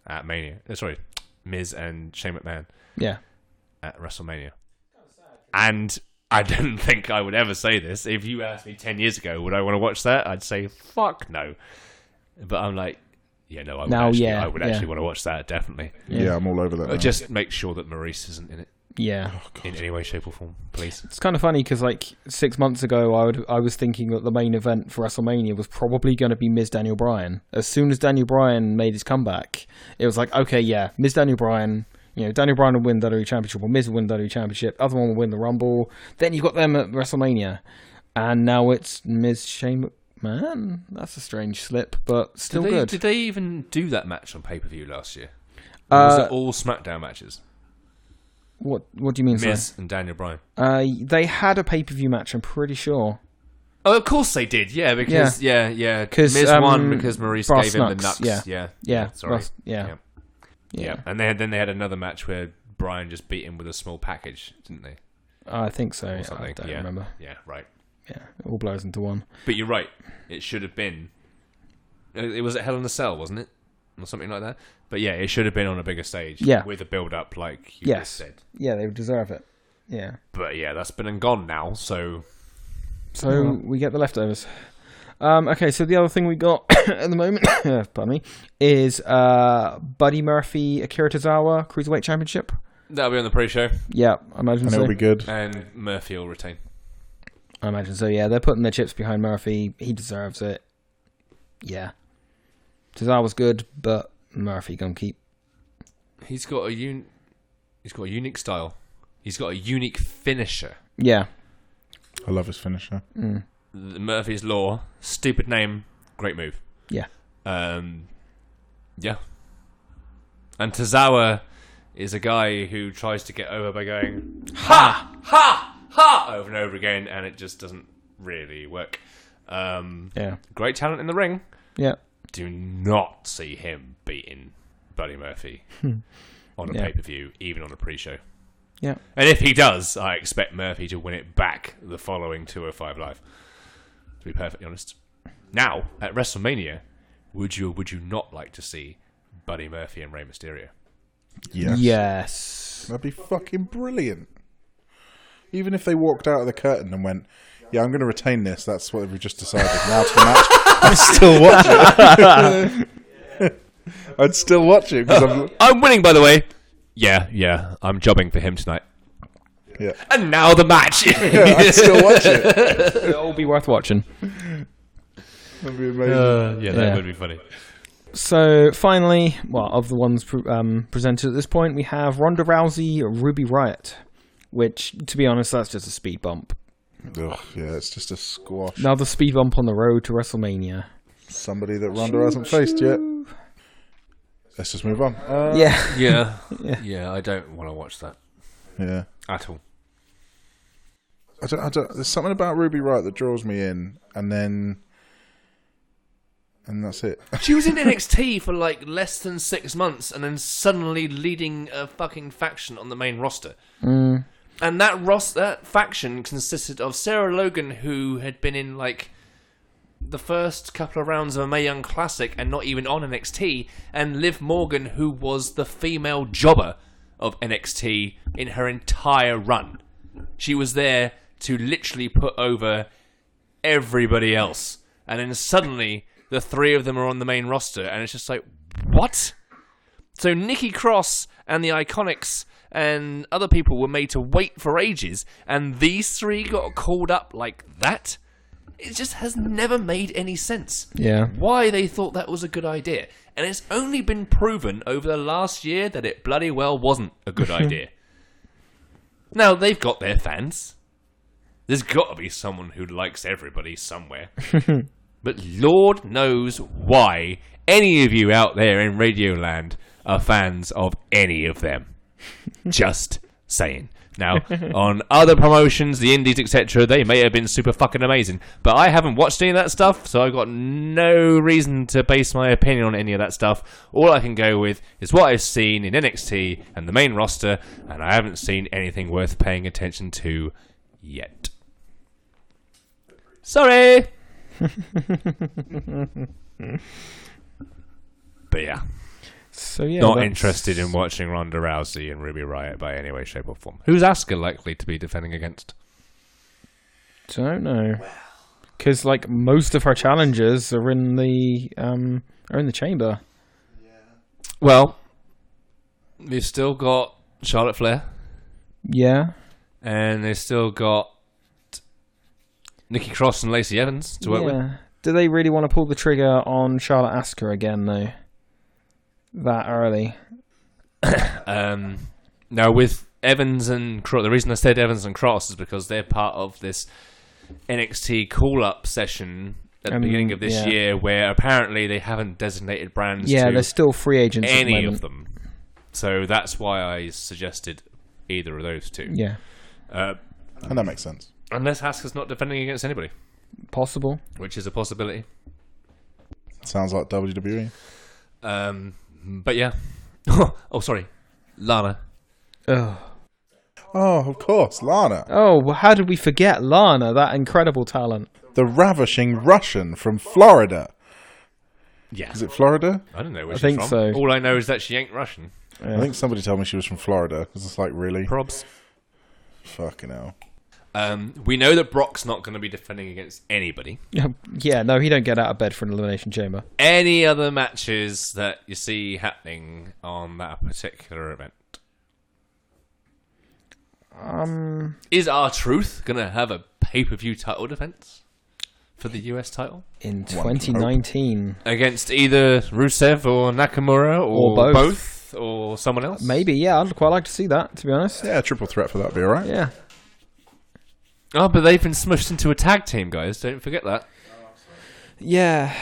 at Mania. Sorry, Miz and Shane McMahon. Yeah. At WrestleMania. And I didn't think I would ever say this. If you asked me 10 years ago, would I want to watch that? I'd say, fuck no. But I'm like, yeah, no, I would actually want to watch that, definitely. Yeah, I'm all over that. Just make sure that Maurice isn't in it. Yeah. In any way, shape or form, please. It's kind of funny because, like, 6 months ago, I was thinking that the main event for WrestleMania was probably going to be Miz Daniel Bryan. As soon as Daniel Bryan made his comeback, it was like, okay, yeah, Miz Daniel Bryan. You know, Daniel Bryan will win the WWE Championship, or Miz will win the WWE Championship. Other one will win the Rumble. Then you've got them at WrestleMania, and now it's Miz Shane McMahon. That's a strange slip, but still good. Did they even do that match on pay-per-view last year? Or was it all SmackDown matches? What do you mean, Miz and Daniel Bryan? They had a pay-per-view match, I'm pretty sure. Oh, of course they did. Yeah, because Miz won because Maurice gave him the nuts. Yeah. Sorry. Yeah. And then they had another match where Bryan just beat him with a small package, didn't they? I think so. I don't remember. Yeah, right. Yeah, it all blurs into one. But you're right. It should have been. It was at Hell in a Cell, wasn't it? Or something like that. But yeah, it should have been on a bigger stage. Yeah. With a build-up, like you just said. Yeah, they deserve it. Yeah. But yeah, that's been and gone now, so... So we get the leftovers. Okay, so the other thing we got at the moment, pardon me, is Buddy Murphy, Akira Tozawa Cruiserweight Championship. That'll be on the pre-show. Yeah, I imagine so. It'll be good. And Murphy will retain. I imagine so, yeah. They're putting their chips behind Murphy. He deserves it. Yeah. Tozawa's good, but Murphy gonna keep. He's got a unique style. He's got a unique finisher. Yeah. I love his finisher. Murphy's Law, stupid name, great move. Yeah. Yeah. And Tozawa is a guy who tries to get over by going ha ha ha over and over again, and it just doesn't really work. Yeah. Great talent in the ring. Yeah. Do not see him beating Buddy Murphy on a pay-per-view, even on a pre-show. Yeah. And if he does, I expect Murphy to win it back the following 205 Live. To be perfectly honest. Now, at WrestleMania, would you not like to see Buddy Murphy and Rey Mysterio? Yes. That'd be fucking brilliant. Even if they walked out of the curtain and went, yeah, I'm going to retain this. That's what we've just decided. Now to the match. I'd still watch it. I'd still watch it. I'm winning, by the way. Yeah. I'm jobbing for him tonight. Yeah. And now the match. Yeah, I'd still watch it. It'll be worth watching. That'd be amazing. That would be funny. So finally, of the ones presented at this point, we have Ronda Rousey, Ruby Riott, which, to be honest, that's just a speed bump. Ugh, yeah, it's just a squash. Another speed bump on the road to WrestleMania. Somebody that Ronda hasn't faced yet. Let's just move on. Yeah, I don't want to watch that. Yeah. At all. I don't. There's something about Ruby Riott that draws me in, and that's it. She was in NXT for like less than 6 months, and then suddenly leading a fucking faction on the main roster. And that faction consisted of Sarah Logan, who had been in like the first couple of rounds of a Mae Young Classic and not even on NXT, and Liv Morgan, who was the female jobber of NXT in her entire run. She was there to literally put over everybody else. And then suddenly, the three of them are on the main roster, and it's just like, what? So Nikki Cross and the Iconics and other people were made to wait for ages, and these three got called up like that? It just has never made any sense. Yeah. Why they thought that was a good idea. And it's only been proven over the last year that it bloody well wasn't a good idea. Now, they've got their fans. There's got to be someone who likes everybody somewhere. But Lord knows why any of you out there in Radioland are fans of any of them. Just saying. Now, on other promotions, the indies, etc., they may have been super fucking amazing, but I haven't watched any of that stuff, so I've got no reason to base my opinion on any of that stuff. All I can go with is what I've seen in NXT and the main roster, and I haven't seen anything worth paying attention to yet. Sorry! But yeah. So yeah, Not interested in watching Ronda Rousey and Ruby Riott by any way, shape, or form. Who's Asuka likely to be defending against? Don't know, because like most of her challengers are in the chamber. Well, we've still got Charlotte Flair, Yeah, and they've still got Nikki Cross and Lacey Evans to work with. Do they really want to pull the trigger on Charlotte Asuka again though? That early? Now with Evans and Cross, the reason I said Evans and Cross is because they're part of this NXT call-up session at the beginning of this year, where apparently they haven't designated brands. Yeah, to they're still free agents. Any of them. So that's why I suggested either of those two. Yeah, and that makes sense. Unless Asuka's not defending against anybody, possible. which is a possibility. Sounds like WWE. But yeah. Oh, sorry, Lana. Ugh. Oh, of course, Lana. Oh, well, how did we forget Lana? That incredible talent. The ravishing Russian from Florida. Yeah. Is it Florida? I don't know where I she's think from. so. All I know is that she ain't Russian. I think somebody told me she was from Florida. Because it's like, really? Probs. Fucking hell. We know that Brock's not going to be defending against anybody. Yeah, no, he don't get out of bed for an Elimination Chamber. Any other matches that you see happening on that particular event? Is R-Truth going to have a pay-per-view title defense for the US title? In 2019. Against either Rusev or Nakamura or both or someone else? Maybe, yeah, I'd quite like to see that, to be honest. Yeah, triple threat for that would be alright. Yeah. Oh, but they've been smushed into a tag team, guys. Don't forget that. Yeah.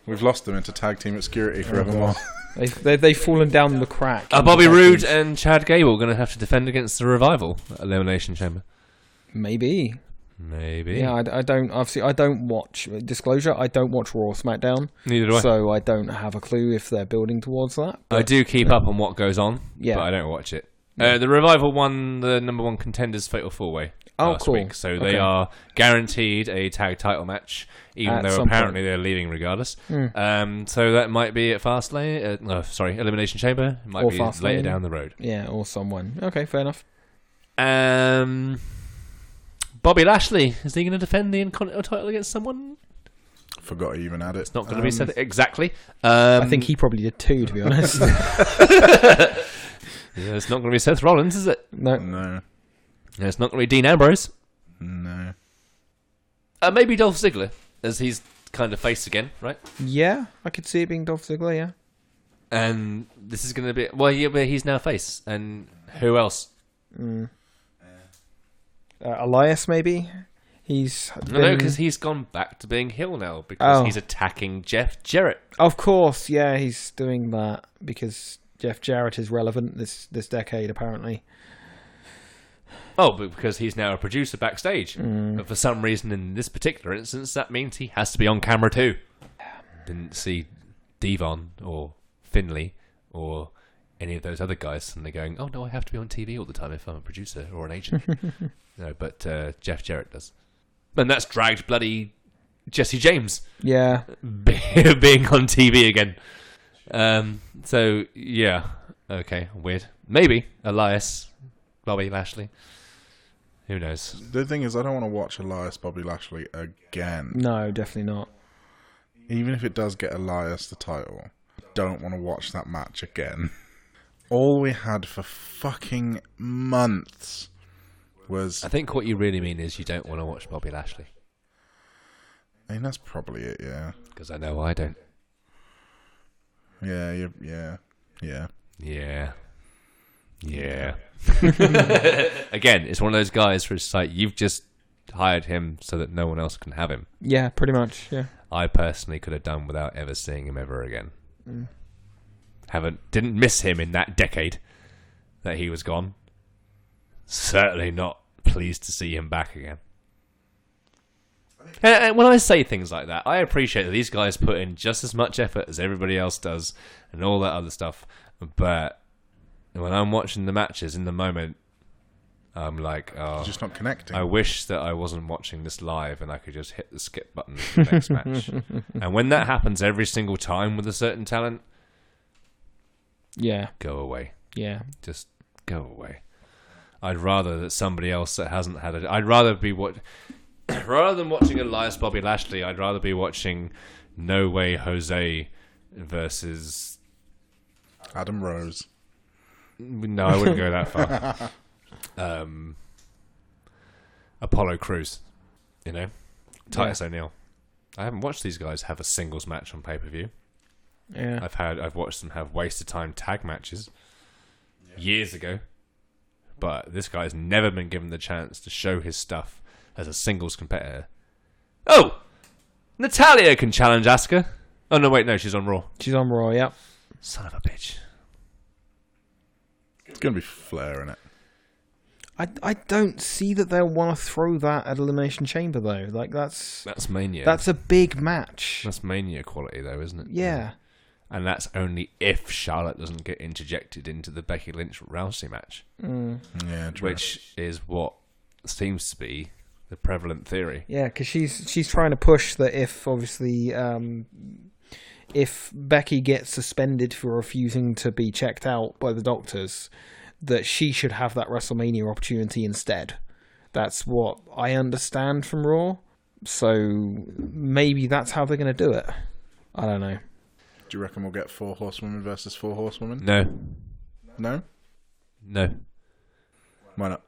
We've lost them into tag team obscurity forevermore. They've fallen down the crack. Are Bobby Roode and Chad Gable going to have to defend against the Revival at Elimination Chamber? Maybe. Yeah, I don't watch, disclosure, I don't watch Raw or SmackDown. Neither do I. So I don't have a clue if they're building towards that. I do keep up on what goes on, Yeah. but I don't watch it. The Revival won the number one contenders Fatal 4-Way last cool. week, so they are guaranteed a tag title match, even though apparently they're leaving regardless. So that might be at Fastlane. Elimination Chamber. It might Or be Fastlane. later down the road. Yeah, or someone. Okay, fair enough. Bobby Lashley, is he going to defend the Intercontinental title against someone? Forgot he even had it. It's not going to be said exactly. I think he probably did too, to be honest. Yeah, it's not going to be Seth Rollins, is it? No. No. Yeah, it's not going to be Dean Ambrose. No. Maybe Dolph Ziggler, as he's kind of face again, right? Yeah, I could see it being Dolph Ziggler, yeah. And this is going to be... Well, yeah, but he's now face. And who else? Elias, maybe? No, because he's gone back to being heel now because he's attacking Jeff Jarrett. Of course, yeah, he's doing that because Jeff Jarrett is relevant this decade, apparently. Oh, but because he's now a producer backstage. But for some reason, in this particular instance, that means he has to be on camera too. Didn't see Devon or Finlay or any of those other guys, and they're going, oh no, I have to be on TV all the time if I'm a producer or an agent. No, but Jeff Jarrett does. And that's dragged bloody Jesse James. Yeah. Being on TV again. So, yeah. Okay, weird. Maybe Elias, Bobby Lashley. Who knows? The thing is, I don't want to watch Elias Bobby Lashley again. No, definitely not. Even if it does get Elias the title, I don't want to watch that match again. All we had for fucking months was... I think what you really mean is you don't want to watch Bobby Lashley. I mean, that's probably it, yeah. Because I know I don't. Yeah. Again, it's one of those guys where it's like, you've just hired him so that no one else can have him. Yeah, pretty much, yeah. I personally could have done without ever seeing him ever again. Didn't miss him in that decade that he was gone. Certainly not pleased to see him back again. And when I say things like that, I appreciate that these guys put in just as much effort as everybody else does and all that other stuff. But when I'm watching the matches in the moment, I'm like, oh, You're just not connecting. I wish that I wasn't watching this live and I could just hit the skip button for the next match. And when that happens every single time with a certain talent, Yeah. Go away. Yeah. Just go away. I'd rather that somebody else that hasn't had it. I'd rather be rather than watching Elias Bobby Lashley, I'd rather be watching No Way Jose versus Adam Rose. No, I wouldn't go that far. Apollo Crews, Titus O'Neil. I haven't watched these guys have a singles match on pay-per-view. Yeah. I've watched them have wasted time tag matches years ago, but this guy's never been given the chance to show his stuff as a singles competitor. Oh, Natalya can challenge Asuka. Oh no, wait, no, she's on Raw. She's on Raw. Yep. Son of a bitch. It's going to be Flair in it. I don't see that they'll want to throw that at Elimination Chamber though. Like that's Mania. That's a big match. That's Mania quality though, isn't it? Yeah. And that's only if Charlotte doesn't get interjected into the Becky Lynch-Rousey match. Yeah, true. Which is what seems to be the prevalent theory. Yeah, because she's trying to push that if obviously if Becky gets suspended for refusing to be checked out by the doctors, that she should have that WrestleMania opportunity instead. That's what I understand from Raw. So maybe that's how they're going to do it. I don't know. Do you reckon we'll get 4 horsewomen versus 4 horsewomen? No. No? No. Why not?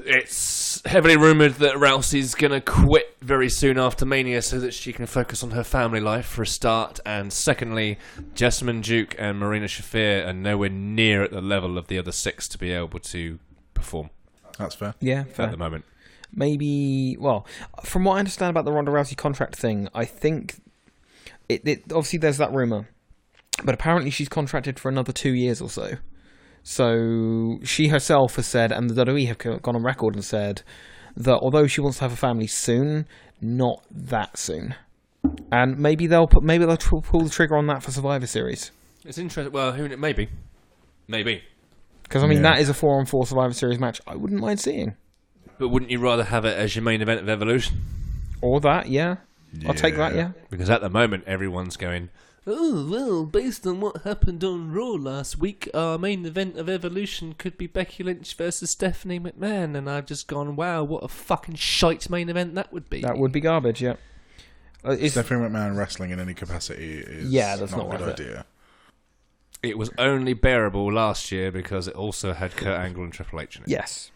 It's heavily rumoured that Rousey's going to quit very soon after Mania so that she can focus on her family life for a start. And secondly, Jessamine Duke and Marina Shafir are nowhere near at the level of the other 6 to be able to perform. That's fair. Yeah, fair. At the moment. Maybe, well, from what I understand about the Ronda Rousey contract thing, I think it obviously there's that rumour, but apparently she's contracted for another 2 years or so. So she herself has said, and the WWE have gone on record and said, that although she wants to have a family soon, not that soon. And maybe they'll pull the trigger on that for Survivor Series. It's interesting. Well, maybe. Because I mean, that is a 4-on-4 Survivor Series match I wouldn't mind seeing. But wouldn't you rather have it as your main event of Evolution? Or that, yeah. I'll take that, yeah. Because at the moment, everyone's going, oh, well, based on what happened on Raw last week, our main event of Evolution could be Becky Lynch versus Stephanie McMahon. And I've just gone, wow, what a fucking shite main event that would be. That would be garbage, yeah. Stephanie McMahon wrestling in any capacity is that's not not a good worth idea. It was only bearable last year because it also had Kurt Angle and Triple H in it. Yes.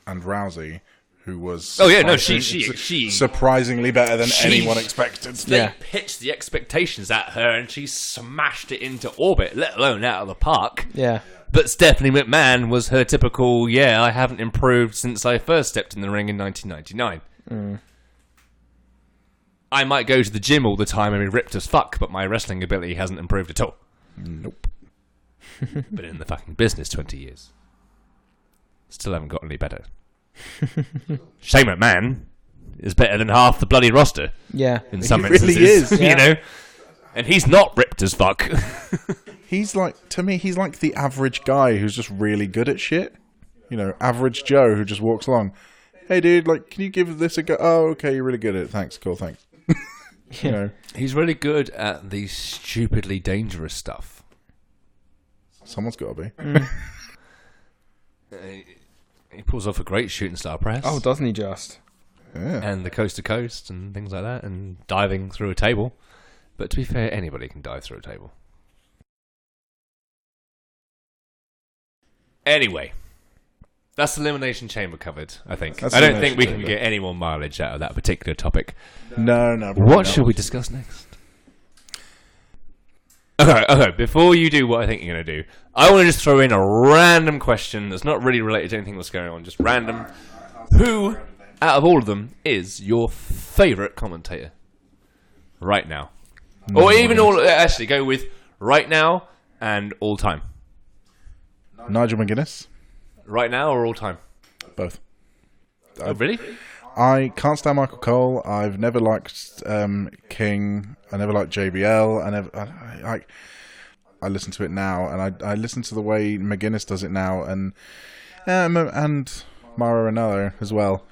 And Rousey, who was she surprisingly better than anyone expected. They pitched the expectations at her and she smashed it into orbit, let alone out of the park. Yeah. But Stephanie McMahon was her typical, I haven't improved since I first stepped in the ring in 1999. I might go to the gym all the time and be ripped as fuck, but my wrestling ability hasn't improved at all. Nope. But in the fucking business 20 years. Still haven't got any better. Shane McMahon is better than half the bloody roster. Yeah. In some He really instances. is. Yeah. And he's not ripped as fuck. He's like the average guy who's just really good at shit. Average Joe who just walks along. Hey dude, can you give this a go? Oh, okay, you're really good at it. Thanks, cool, thanks. He's really good at the stupidly dangerous stuff. Someone's got to be. He pulls off a great shooting star press. Oh, doesn't he just? Yeah. And the coast to coast and things like that, and diving through a table. But to be fair, anybody can dive through a table. Anyway, that's Elimination Chamber covered, I think. I don't think we can get any more mileage out of that particular topic. No. What should we discuss next? Okay, before you do what I think you're going to do, I want to just throw in a random question that's not really related to anything that's going on, just random. Who, out of all of them, is your favourite commentator? Right now. Or even actually, go with right now and all time. Nigel McGuinness. Right now or all time? Both. Oh, really? I can't stand Michael Cole. I've never liked King. I never liked JBL. I listen to it now, and I listen to the way McGuinness does it now, and Mauro Ranallo as well.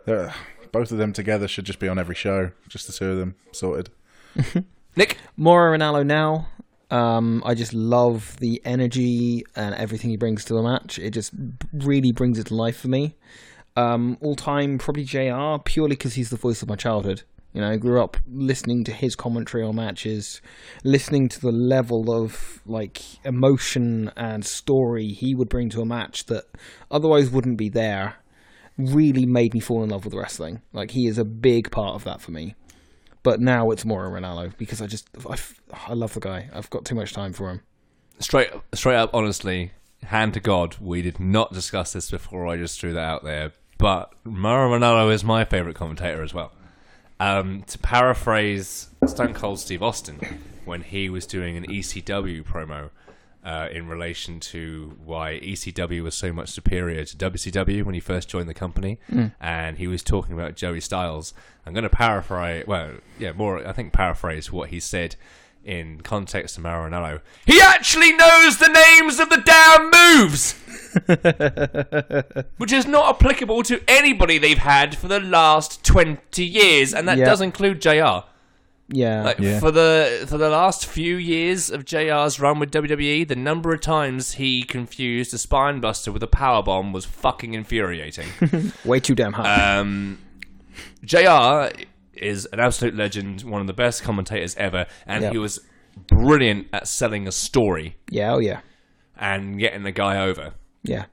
Both of them together should just be on every show. Just the two of them sorted. Nick? Mauro Ranallo now. I just love the energy and everything he brings to the match. It just really brings it to life for me. All time, probably JR, purely because he's the voice of my childhood. You know, I grew up listening to his commentary on matches, listening to the level of like emotion and story he would bring to a match that otherwise wouldn't be there. Really made me fall in love with wrestling. Like, he is a big part of that for me. But now it's Mauro Ranallo because I love the guy. I've got too much time for him. Straight up, honestly, hand to God, we did not discuss this before. I just threw that out there. But Mauro Ranallo is my favourite commentator as well. To paraphrase Stone Cold Steve Austin, when he was doing an ECW promo in relation to why ECW was so much superior to WCW when he first joined the company, and he was talking about Joey Styles. I'm going to paraphrase what he said in context to Mauro Ranallo. He actually knows the names of the damn moves! Which is not applicable to anybody they've had for the last 20 years, and that does include JR. For the last few years of JR's run with WWE, the number of times he confused a spine buster with a powerbomb was fucking infuriating. Way too damn high. JR is an absolute legend, one of the best commentators ever, and he was brilliant at selling a story. Yeah, oh yeah. And getting the guy over. Yeah.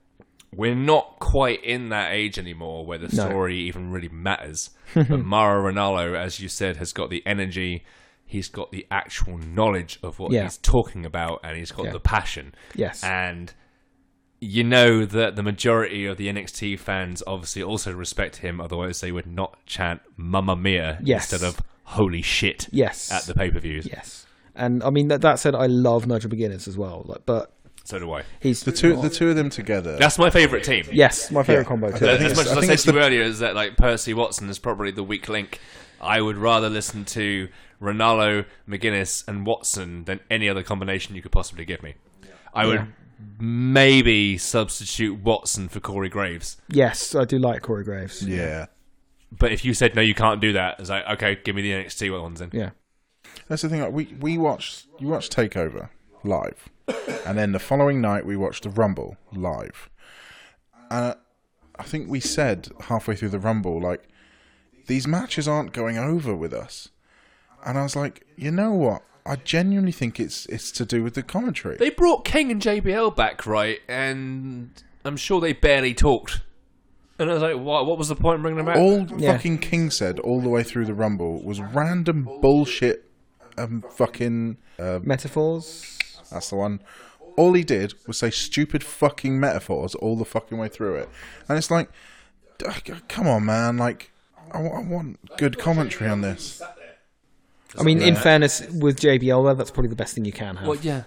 We're not quite in that age anymore where the story even really matters. But Mauro Ranallo, as you said, has got the energy. He's got the actual knowledge of what he's talking about, and he's got the passion. Yes. And you know that the majority of the NXT fans obviously also respect him, otherwise they would not chant Mamma Mia instead of holy shit at the pay-per-views. Yes. And I mean, that said, I love Nigel McGuinness as well. But so do I. He's the two of them together. That's my favourite team. Yes, my favourite combo too. As much as I said to you earlier, is that like Percy Watson is probably the weak link. I would rather listen to Ranallo, McGuinness, and Watson than any other combination you could possibly give me. I would maybe substitute Watson for Corey Graves. Yes, I do like Corey Graves. Yeah. But if you said, no, you can't do that, it's like, okay, give me the NXT ones then. Yeah. That's the thing. Like, you watched TakeOver live, and then the following night we watched the Rumble live. And I think we said halfway through the Rumble, like, these matches aren't going over with us. And I was like, you know what? I genuinely think it's to do with the commentary. They brought King and JBL back, right? And I'm sure they barely talked. And I was like, what was the point in bringing them back? All fucking King said all the way through the Rumble was random bullshit metaphors. That's the one. All he did was say stupid fucking metaphors all the fucking way through it. And it's like, come on, man. Like, I want good commentary on this. I mean, in fairness, with JBL, that's probably the best thing you can have. Well, yeah.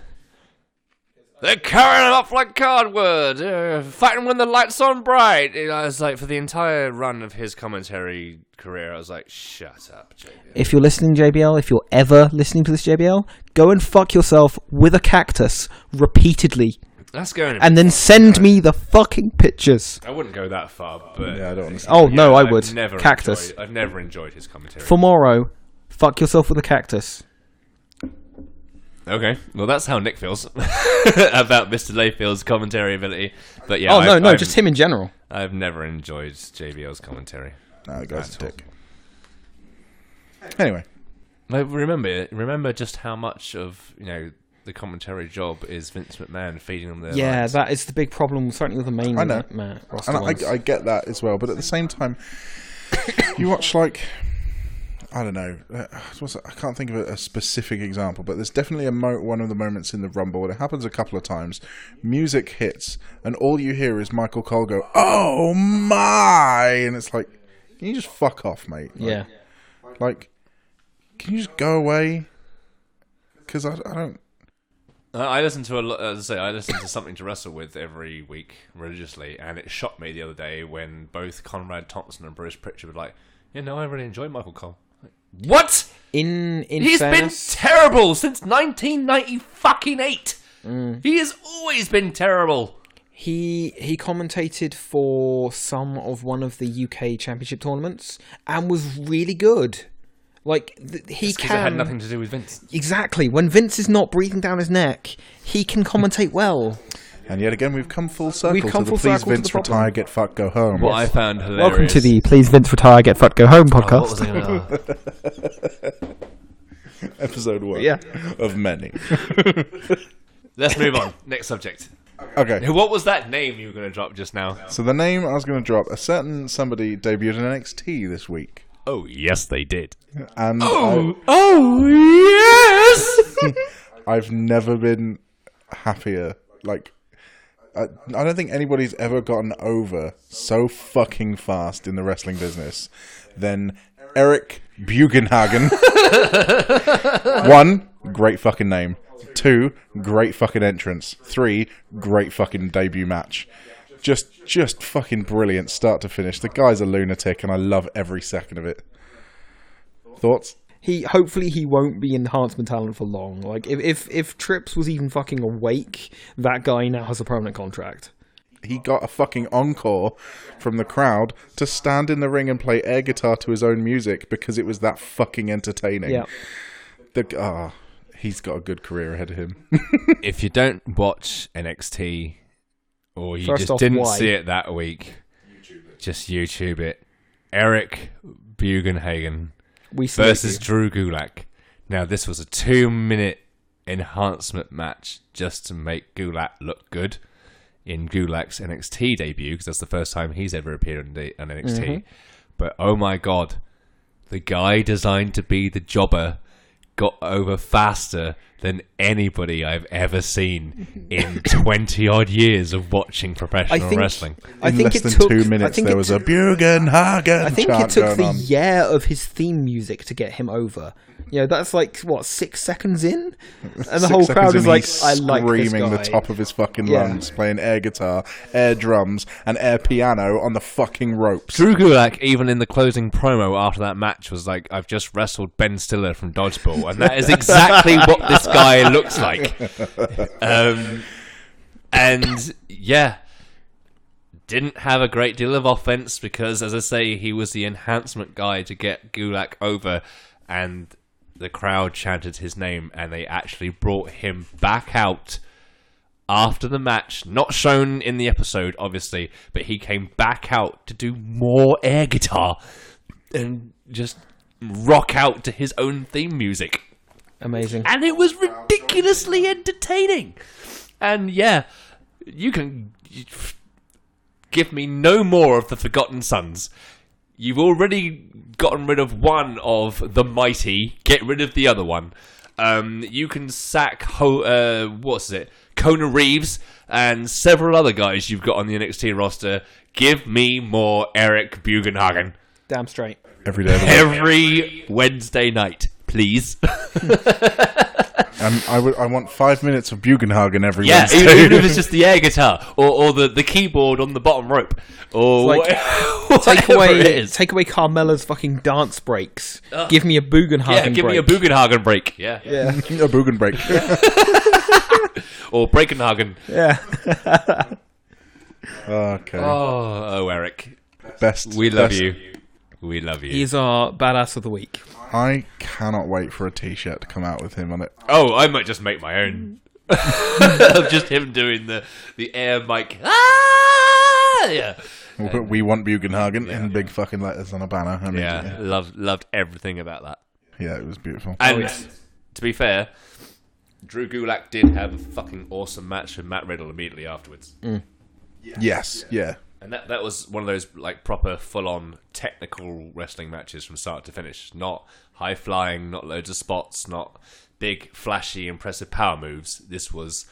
They're carrying him up like cardboard, fighting when the light's on bright. I was like, for the entire run of his commentary career, I was like, shut up, JBL. If you're listening, JBL, if you're ever listening to this, JBL, go and fuck yourself with a cactus repeatedly. That's going. And then send me the fucking pictures. I wouldn't go that far, but yeah, I don't understand. Oh no, I would. Cactus. I've never enjoyed his commentary. For Morrow, fuck yourself with a cactus. Okay, well that's how Nick feels about Mr. Layfield's commentary ability. But yeah, no, just him in general. I've never enjoyed JBL's commentary. No, the guy's a dick. Anyway, remember just how much of the commentary job is Vince McMahon feeding them their lines. That is the big problem, certainly with the main. I know, roster and I get that as well. But at the same time, you watch I don't know. I can't think of a specific example, but there's definitely one of the moments in the Rumble. It happens a couple of times. Music hits, and all you hear is Michael Cole go, "Oh my!" And it's like, can you just fuck off, mate? Yeah. Like, can you just go away? Because I don't. I listen to I listen to Something to Wrestle With every week religiously, and it shocked me the other day when both Conrad Thompson and Bruce Pritchard were like, I really enjoy Michael Cole. What? He's fairness, been terrible since 1998. He has always been terrible. He commentated for one of the UK Championship tournaments and was really good. Like, he Because can... it had nothing to do with Vince. Exactly. When Vince is not breathing down his neck, he can commentate well. And yet again, we've come full circle We've come to full the Please circle to Vince the problem. Retire, Get Fucked, Go Home. What I found hilarious... Welcome to the Please Vince Retire, Get Fucked, Go Home podcast. Oh, what was I gonna... Episode 1 Yeah. of many. Let's move on. Next subject. Okay. What was that name you were going to drop just now? So the name I was going to drop, a certain somebody debuted in NXT this week. Oh, yes, they did. And yes! I've never been happier. Like, I don't think anybody's ever gotten over so fucking fast in the wrestling business than Eric Bugenhagen. 1, great fucking name. 2, great fucking entrance. 3, great fucking debut match. Just fucking brilliant, start to finish. The guy's a lunatic, and I love every second of it. Thoughts? Hopefully he won't be enhancement talent for long. Like, if Trips was even fucking awake, that guy now has a permanent contract. He got a fucking encore from the crowd to stand in the ring and play air guitar to his own music because it was that fucking entertaining. Yeah. He's got a good career ahead of him. If you don't watch NXT, or you First just off, didn't why? see it that week, just YouTube it. Eric Bugenhagen We salute versus you. Drew Gulak. Now, this was a 2-minute enhancement match just to make Gulak look good in Gulak's NXT debut, because that's the first time he's ever appeared on NXT. Mm-hmm. But oh my god, the guy designed to be the jobber got over faster than anybody I've ever seen in 20-odd years of watching professional wrestling. In less than 2 minutes, there was a Bugenhagen I think it chant took going the on. yeah of his theme music to get him over. You know, that's like, what, 6 seconds in? And the whole crowd is like, I like this screaming guy. the top of his fucking Yeah. lungs, playing air guitar, air drums, and air piano on the fucking ropes. Drew Gulak, even in the closing promo after that match, was like, I've just wrestled Ben Stiller from Dodgeball, and that is exactly what this guy looks like. And, yeah, didn't have a great deal of offense because, as I say, he was the enhancement guy to get Gulak over, and the crowd chanted his name, and they actually brought him back out after the match, not shown in the episode, obviously, but he came back out to do more air guitar and just rock out to his own theme music. Amazing. And it was ridiculously entertaining. And yeah, you can give me no more of the Forgotten Sons. You've already gotten rid of one of the mighty. Get rid of the other one. You can sack Kona Reeves and several other guys you've got on the NXT roster. Give me more Eric Bugenhagen. Damn straight. Every day of the week. Every Wednesday night, please. And I want 5 minutes of Bugenhagen every Yeah, Wednesday. even if it's just the air guitar or the keyboard on the bottom rope, or It's like, take away Carmella's fucking dance breaks. Give me a Bugenhagen yeah, give me a break. Bugenhagen break. Yeah, Yeah. A Bugen break. or Breakenhagen. Yeah. Okay. Oh, Eric, Best. we love best- you. We love you. He's our badass of the week. I cannot wait for a t-shirt to come out with him on it. Oh, I might just make my own. Of just him doing the air mic. Ah! Yeah. We want Bugenhagen in big fucking letters on a banner. I mean, Yeah, loved everything about that. Yeah, it was beautiful. And to be fair, Drew Gulak did have a fucking awesome match with Matt Riddle immediately afterwards. Yes, yeah. And that was one of those like proper full-on technical wrestling matches from start to finish. Not high-flying, not loads of spots, not big, flashy, impressive power moves. This was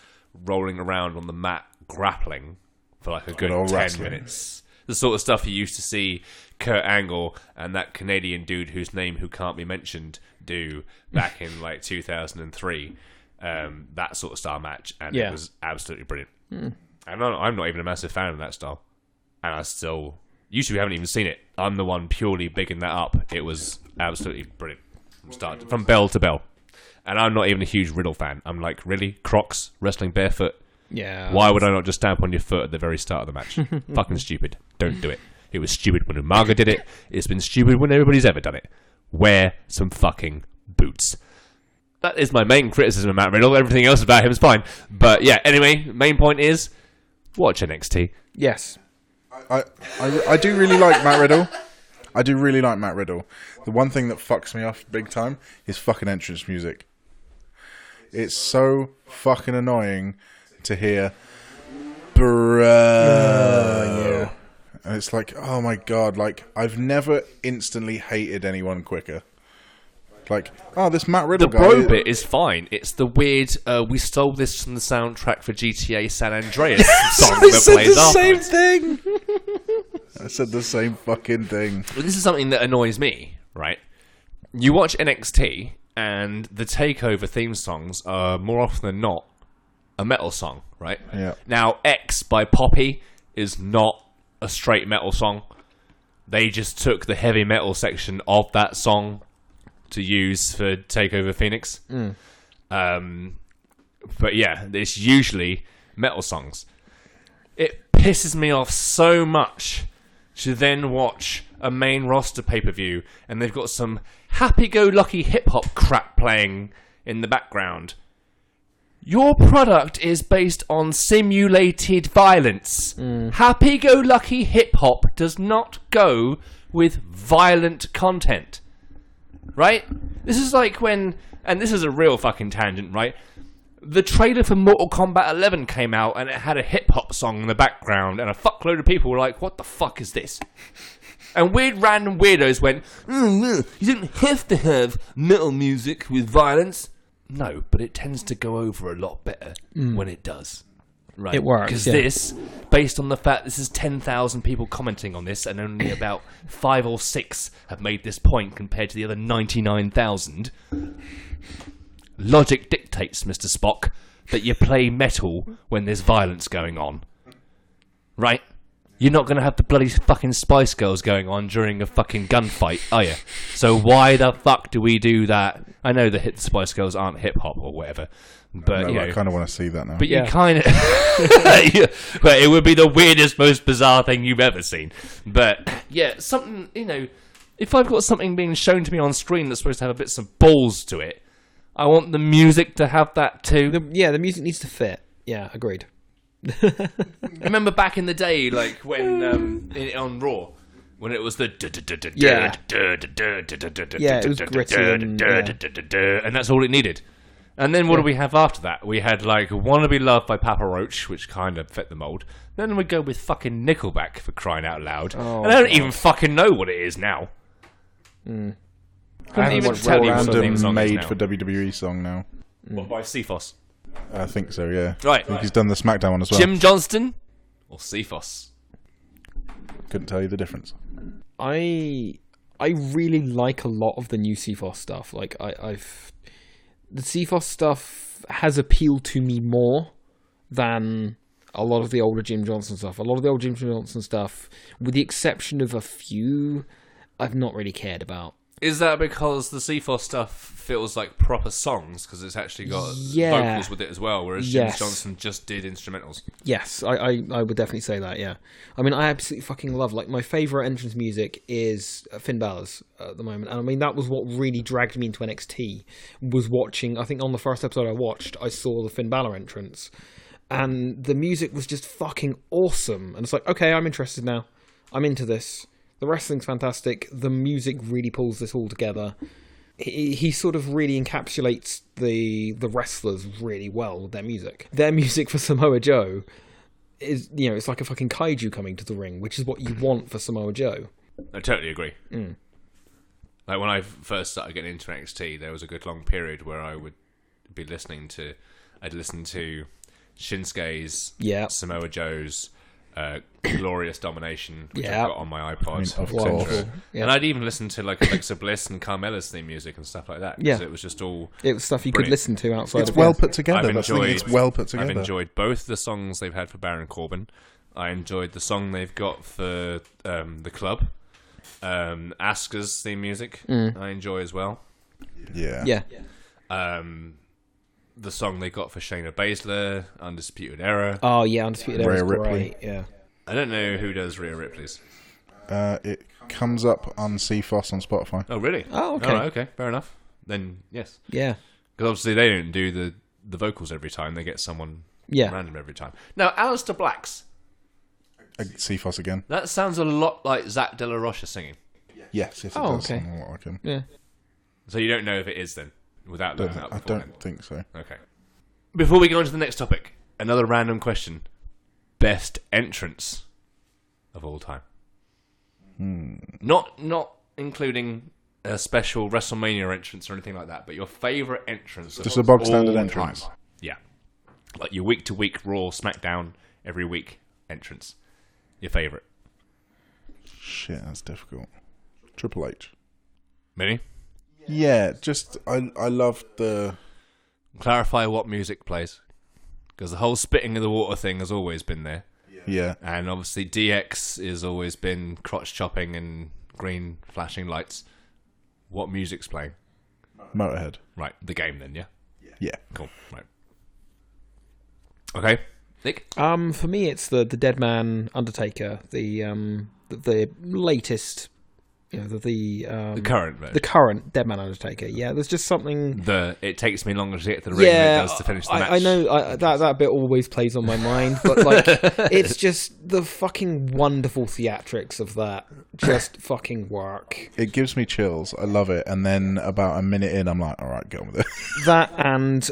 rolling around on the mat, grappling for like a good old 10 wrestling. minutes. The sort of stuff you used to see Kurt Angle and that Canadian dude whose name who can't be mentioned do back in like 2003. That sort of style match. And it was absolutely brilliant. And I'm not even a massive fan of that style. And I still... You two haven't even seen it. I'm the one purely bigging that up. It was absolutely brilliant. From bell to bell. And I'm not even a huge Riddle fan. I'm like, really? Crocs? Wrestling barefoot? Yeah. Why would I not just stamp on your foot at the very start of the match? Fucking stupid. Don't do it. It was stupid when Umaga did it. It's been stupid when everybody's ever done it. wear some fucking boots. That is my main criticism of Matt Riddle. Everything else about him is fine. But yeah, anyway, main point is, watch NXT. Yes. I do really like Matt Riddle. I do really like Matt Riddle. The one thing that fucks me off big time is fucking entrance music. It's so fucking annoying to hear, bro. Yeah. And it's like, oh my god, like, I've never instantly hated anyone quicker. Like, oh, this Matt Riddle guy... The bro bit is fine. It's the weird, we stole this from the soundtrack for GTA San Andreas song that plays afterwards. Same thing! I said the same fucking thing. Well, this is something that annoys me, right? You watch NXT, and the TakeOver theme songs are more often than not a metal song, right? Yeah. Now, X by Poppy is not a straight metal song. They just took the heavy metal section of that song to use for TakeOver Phoenix. But yeah, it's usually metal songs. It pisses me off so much to then watch a main roster pay-per-view and they've got some happy-go-lucky hip-hop crap playing in the background. Your product is based on simulated violence. Happy-go-lucky hip-hop does not go with violent content. Right? This is like when... And this is a real fucking tangent, right? The trailer for Mortal Kombat 11 came out and it had a hip-hop song in the background and a fuckload of people were like, what the fuck is this? And weird random weirdos went, no, you don't have to have metal music with violence. No, but it tends to go over a lot better when it does. Right. It works, Because yeah. this, based on the fact this is 10,000 people commenting on this and only about 5 or 6 have made this point compared to the other 99,000, logic dictates, Mr. Spock, that you play metal when there's violence going on. Right? You're not going to have the bloody fucking Spice Girls going on during a fucking gunfight, are you? So why the fuck do we do that? I know the Spice Girls aren't hip-hop or whatever, but No, you know, I kind of want to see that now. but Yeah. you kind of... Well, it would be the weirdest, most bizarre thing you've ever seen. But, yeah, something, you know... If I've got something being shown to me on screen that's supposed to have a bit of balls to it, I want the music to have that too. The music needs to fit. Yeah, agreed. Remember back in the day, like, when... on Raw... When it was the... Yeah. Yeah, it was gritty and... And that's all it needed. And then what do we have after that? We had, like, Wanna Be Loved by Papa Roach, which kind of fit the mould. Then we go with fucking Nickelback, for crying out loud. Oh, and I don't even fucking know what it is now. Couldn't even tell you what the theme Random song is made now. for WWE song now. What, by Cephos? I think so, yeah. Right. I think he's done the SmackDown one as well. Jim Johnston or Cephos? Couldn't tell you the difference. I really like a lot of the new CFOS stuff. Like the CFOS stuff has appealed to me more than a lot of the older Jim Johnson stuff. A lot of the old Jim Johnson stuff, with the exception of a few, I've not really cared about. Is that because the Cephos stuff feels like proper songs because it's actually got vocals with it as well, whereas Jim Johnson just did instrumentals? Yes, I would definitely say that, yeah. I mean, I absolutely fucking love, like, my favourite entrance music is Finn Balor's at the moment. And I mean, that was what really dragged me into NXT, was watching, I think on the first episode I watched, I saw the Finn Balor entrance. And the music was just fucking awesome. And it's like, okay, I'm interested now. I'm into this. The wrestling's fantastic. The music really pulls this all together. He sort of really encapsulates the wrestlers really well with their music. Their music for Samoa Joe is, you know, it's like a fucking kaiju coming to the ring, which is what you want for Samoa Joe. I totally agree. Like when I first started getting into NXT, there was a good long period where I would be I'd listen to Shinsuke's, Samoa Joe's, Glorious Domination, which I've got on my iPod, etc. And I'd even listen to like Alexa Bliss and Carmella's theme music and stuff like that. Because it was just all... It was stuff you could listen to outside it's of... well put together. It's well put together. I've enjoyed both the songs they've had for Baron Corbin. I enjoyed the song they've got for the club. Asuka's theme music I enjoy as well. Yeah. The song they got for Shayna Baszler, Undisputed Era. Oh yeah, Undisputed Era is Rhea Ripley. great. Yeah. I don't know who does Rhea Ripley's. It comes up on CFOS on Spotify. Oh, really? Oh, okay. All right, okay, fair enough. Then, yes. Yeah. Because obviously they don't do the vocals every time. They get someone Yeah. random every time. Now, Alistair Black's. CFOS again. That sounds a lot like Zach De La Rocha singing. Yes, it Oh, does. okay. Sound like him. Yeah. So you don't know if it is then, without looking up I beforehand. don't think so. Okay. Before we go on to the next topic, another random question. Best entrance of all time. Not including a special WrestleMania entrance or anything like that, but your favourite entrance of Just a bog standard all entrance. time. Yeah. Like your week-to-week Raw, SmackDown, every week entrance. Your favourite. Shit, that's difficult. Triple H. Really? Yeah, just I love the. Clarify what music plays. Because the whole spitting of the water thing has always been there. Yeah. And obviously DX has always been crotch chopping and green flashing lights. What music's playing? Motorhead. Right, the game then, yeah? Yeah. Cool, right. Okay, Nick? For me, it's the Dead Man Undertaker, the latest, the current version. the current Dead Man Undertaker. Yeah, there's just something. It takes me longer to get to the ring than it does to finish the match. I know that bit always plays on my mind, but like, it's just the fucking wonderful theatrics of that. Just fucking work. It gives me chills. I love it. And then about a minute in, I'm like, all right, get on with it. That and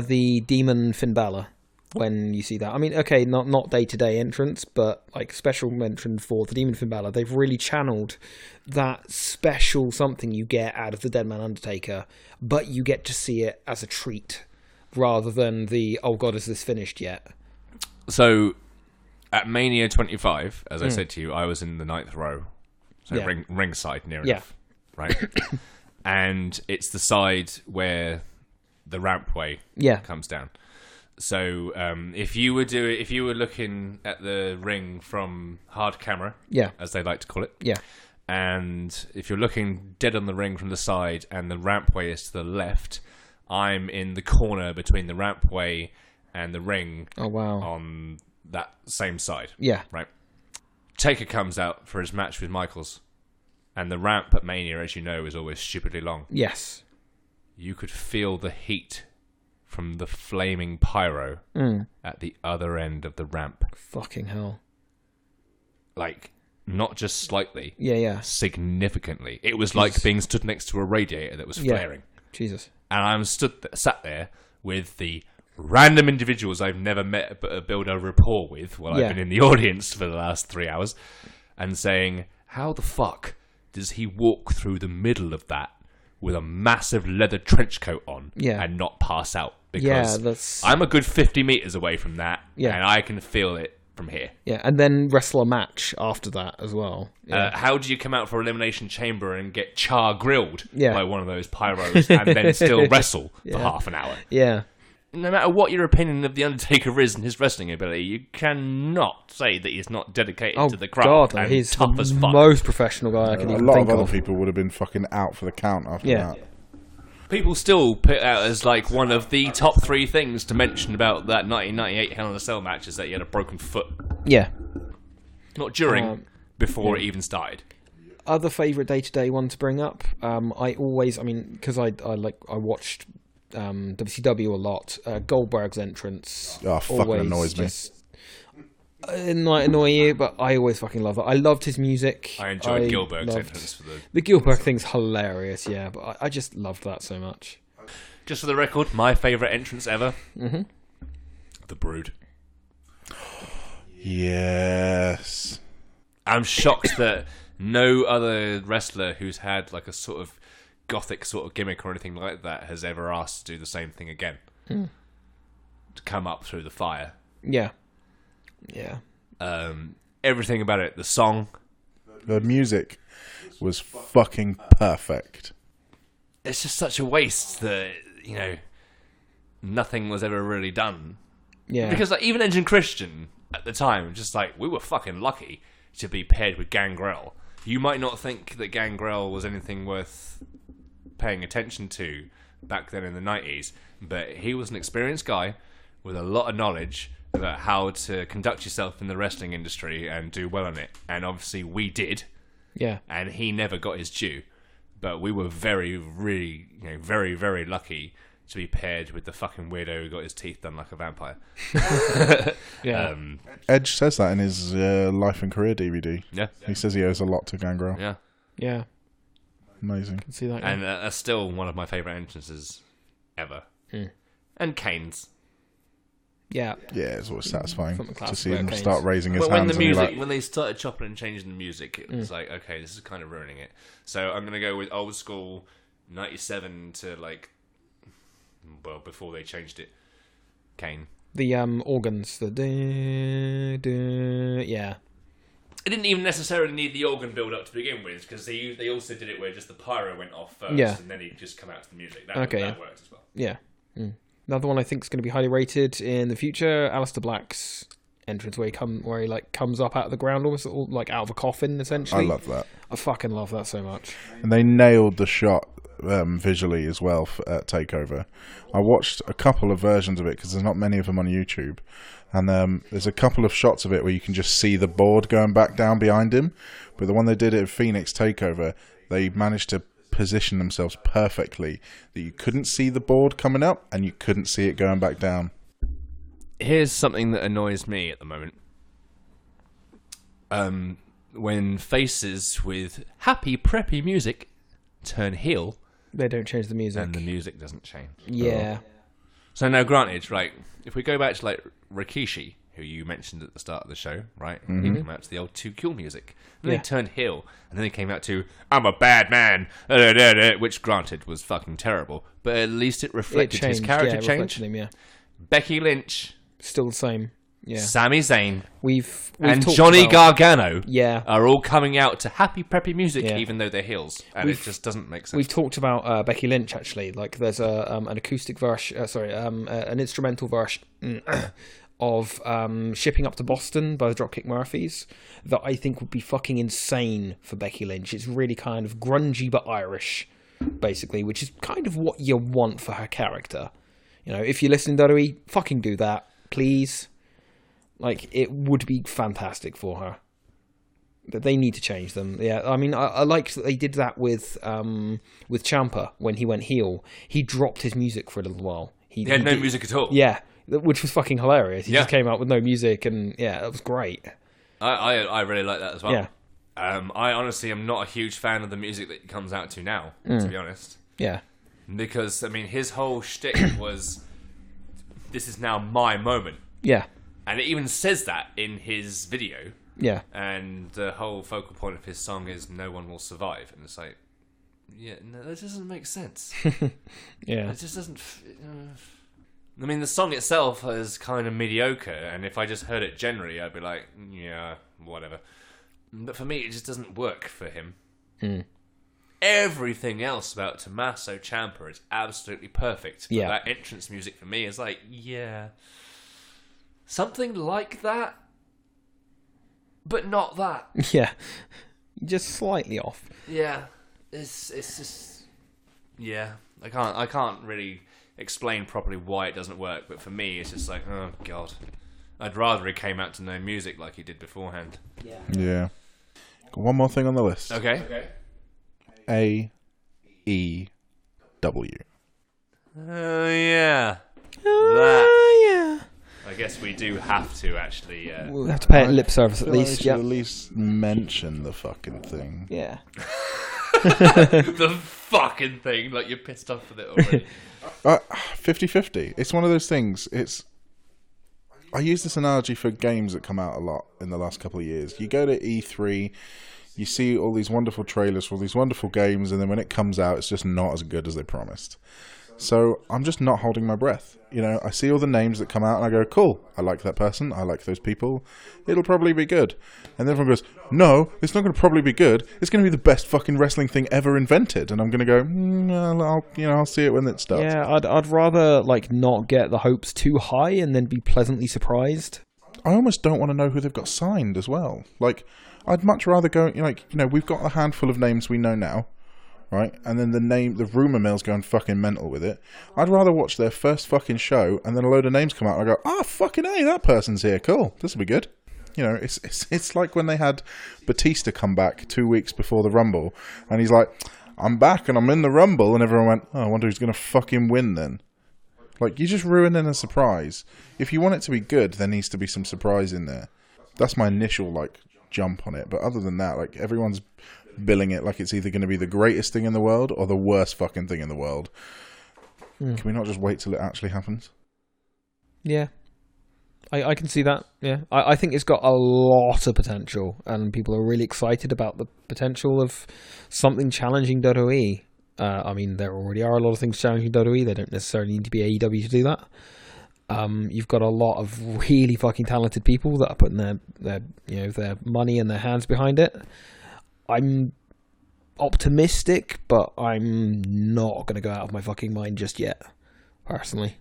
the Demon Finn Balor. When you see that, I mean, okay, not day-to-day entrance, but like special mention for the Demon Finn Balor. They've really channeled that special something you get out of the Dead Man Undertaker, but you get to see it as a treat rather than the, oh god, is this finished yet? So, at Mania 25, as I said to you, I was in the 9th row. So ringside, near enough. Right? And it's the side where the rampway comes down. So if you were looking at the ring from hard camera, as they like to call it, and if you're looking dead on the ring from the side and the rampway is to the left, I'm in the corner between the rampway and the ring. Oh wow! On that same side, right. Taker comes out for his match with Michaels, and the ramp at Mania, as you know, is always stupidly long. Yes, you could feel the heat from the flaming pyro at the other end of the ramp. Fucking hell. Like, not just slightly. Yeah. Significantly. It was like being stood next to a radiator that was flaring. Jesus. And I'm sat there with the random individuals I've never met but build a rapport with while I've been in the audience for the last 3 hours, and saying, how the fuck does he walk through the middle of that with a massive leather trench coat on and not pass out? Because I'm a good 50 meters away from that, and I can feel it from here. Yeah, and then wrestle a match after that as well. Yeah. How do you come out for Elimination Chamber and get grilled by one of those pyros and then still wrestle for half an hour? Yeah. No matter what your opinion of The Undertaker is and his wrestling ability, you cannot say that he's not dedicated to the craft and he's tough as fuck. Most professional guy I can even think of. A lot of other people would have been fucking out for the count after that. People still put it out as like one of the top 3 things to mention about that 1998 Hell in a Cell match is that he had a broken foot. Yeah. Not during, before it even started. Other favourite day-to-day one to bring up, because I watched WCW a lot. Goldberg's entrance. Oh, fucking annoys me. It might annoy you, but I always fucking love it. I loved his music. I enjoyed Gilbert's entrance for the Gilbert thing's hilarious, but I just loved that so much. Just for the record, my favourite entrance ever. The Brood. Yes. I'm shocked that no other wrestler who's had like a sort of gothic sort of gimmick or anything like that has ever asked to do the same thing again. To come up through the fire. Yeah. Everything about it, the song, the music was fucking perfect. It's just such a waste that nothing was ever really done. Yeah, because like even Edge and Christian at the time, just like we were fucking lucky to be paired with Gangrel. You might not think that Gangrel was anything worth paying attention to back then in the 90s, but he was an experienced guy with a lot of knowledge about how to conduct yourself in the wrestling industry and do well in it. And obviously we did. Yeah. And he never got his due. But we were very, really, very, very lucky to be paired with the fucking weirdo who got his teeth done like a vampire. Yeah. Edge says that in his Life and Career DVD. Yeah. He says he owes a lot to Gangrel. Yeah. Yeah. Amazing. Can see that. And that's still one of my favourite entrances ever. And Kane's. Yeah. Yeah, it's always satisfying Something to classic see him about Kane's. start raising his When hands. the and you're music, like, when they started chopping and changing the music, it was like, okay, this is kind of ruining it. So I'm going to go with old school 97 to before they changed it, Kane. The organs. The yeah. It didn't even necessarily need the organ build up to begin with, because they also did it where just the pyro went off first, and then he'd just come out to the music. That worked as well. Yeah. Another one I think is going to be highly rated in the future. Aleister Black's entrance where he comes up out of the ground, almost like out of a coffin, essentially. I love that. I fucking love that so much. And they nailed the shot visually as well at TakeOver. I watched a couple of versions of it because there's not many of them on YouTube, and there's a couple of shots of it where you can just see the board going back down behind him. But the one they did at Phoenix TakeOver, they managed to position themselves perfectly that you couldn't see the board coming up and you couldn't see it going back down. Here's something that annoys me at the moment. When faces with happy, preppy music turn heel, they don't change the music. and the music doesn't change. Yeah. So now, granted, if we go back to Rikishi, who you mentioned at the start of the show, right? He came out to the old 2 Kill music. And then he turned heel, and then he came out to I'm a bad man, which, granted, was fucking terrible. But at least it reflected his character change. Him, Becky Lynch, still the same. Yeah. Sami Zayn, We've and talked Johnny about, Gargano Yeah. are all coming out to happy, preppy music, Yeah. even though they're heels. And it just doesn't make sense. We've talked about Becky Lynch, actually. Like, there's an acoustic version, an instrumental version of Shipping Up to Boston by the Dropkick Murphys that I think would be fucking insane for Becky Lynch. It's really kind of grungy but Irish, basically, which is kind of what you want for her character. If you're listening, WWE, fucking do that, please. Like, it would be fantastic for her. But they need to change them. Yeah, I mean, I liked that they did that with Ciampa when he went heel. He dropped his music for a little while. He had no music at all. Yeah, which was fucking hilarious. He just came out with no music, and yeah, it was great. I really like that as well. Yeah. I honestly am not a huge fan of the music that he comes out to now, to be honest. Yeah. Because, I mean, his whole shtick was, this is now my moment. Yeah. And it even says that in his video. Yeah. And the whole focal point of his song is No One Will Survive. And it's like, yeah, no, that doesn't make sense. Yeah. It just doesn't... I mean, the song itself is kind of mediocre. And if I just heard it generally, I'd be like, yeah, whatever. But for me, it just doesn't work for him. Everything else about Tommaso Ciampa is absolutely perfect. But that entrance music for me is like, yeah... something like that, but not that. Yeah, just slightly off. Yeah, it's just I can't really explain properly why it doesn't work. But for me, it's just like, oh god, I'd rather he came out to no music like he did beforehand. Yeah. Got one more thing on the list. Okay. AEW. Oh yeah. Yeah. I guess we do have to actually. We'll have to pay it lip service at least. Yeah. At least mention the fucking thing. Yeah. The fucking thing, like you're pissed off with it already. 50-50. It's one of those things. I use this analogy for games that come out a lot in the last couple of years. You go to E3, you see all these wonderful trailers for all these wonderful games, and then when it comes out, it's just not as good as they promised. So I'm just not holding my breath. I see all the names that come out and I go, cool, I like that person, I like those people, it'll probably be good. And then everyone goes, no, it's not going to probably be good, it's going to be the best fucking wrestling thing ever invented. And I'm going to go, I'll see it when it starts. Yeah, I'd rather not get the hopes too high and then be pleasantly surprised. I almost don't want to know who they've got signed as well. I'd much rather go, we've got a handful of names we know now. Right, and then the rumour mill's going fucking mental with it. I'd rather watch their first fucking show and then a load of names come out and I go, fucking A, that person's here, cool, this will be good. You know, it's like when they had Batista come back 2 weeks before the Rumble, and he's like, I'm back and I'm in the Rumble, and everyone went, oh, I wonder who's going to fucking win then. Like, you're just ruining a surprise. If you want it to be good, there needs to be some surprise in there. That's my initial, like, jump on it. But other than that, like, everyone's billing it like it's either going to be the greatest thing in the world or the worst fucking thing in the world. Can we not just wait till it actually happens? Yeah. I can see that, yeah. I think it's got a lot of potential, and people are really excited about the potential of something challenging WWE. I mean, there already are a lot of things challenging WWE. They don't necessarily need to be AEW to do that. You've got a lot of really fucking talented people that are putting their money and their hands behind it. I'm optimistic, but I'm not going to go out of my fucking mind just yet, personally.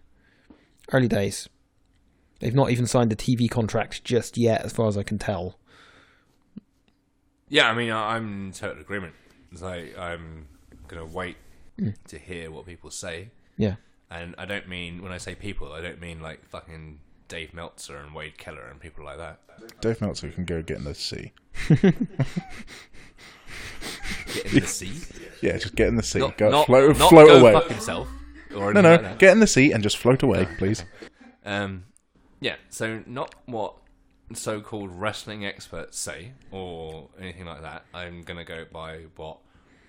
Early days. They've not even signed a TV contract just yet, as far as I can tell. Yeah, I mean, I'm in total agreement. It's like, I'm going to wait to hear what people say. Yeah. And I don't mean, when I say people, I don't mean like fucking Dave Meltzer and Wade Keller and people like that. Dave Meltzer can go get in the sea. Get in the sea? Yeah, just get in the sea. Not float go away. fuck himself. Or No, like that. get in the sea and just float away, please. Yeah, so not what so-called wrestling experts say or anything like that. I'm going to go by what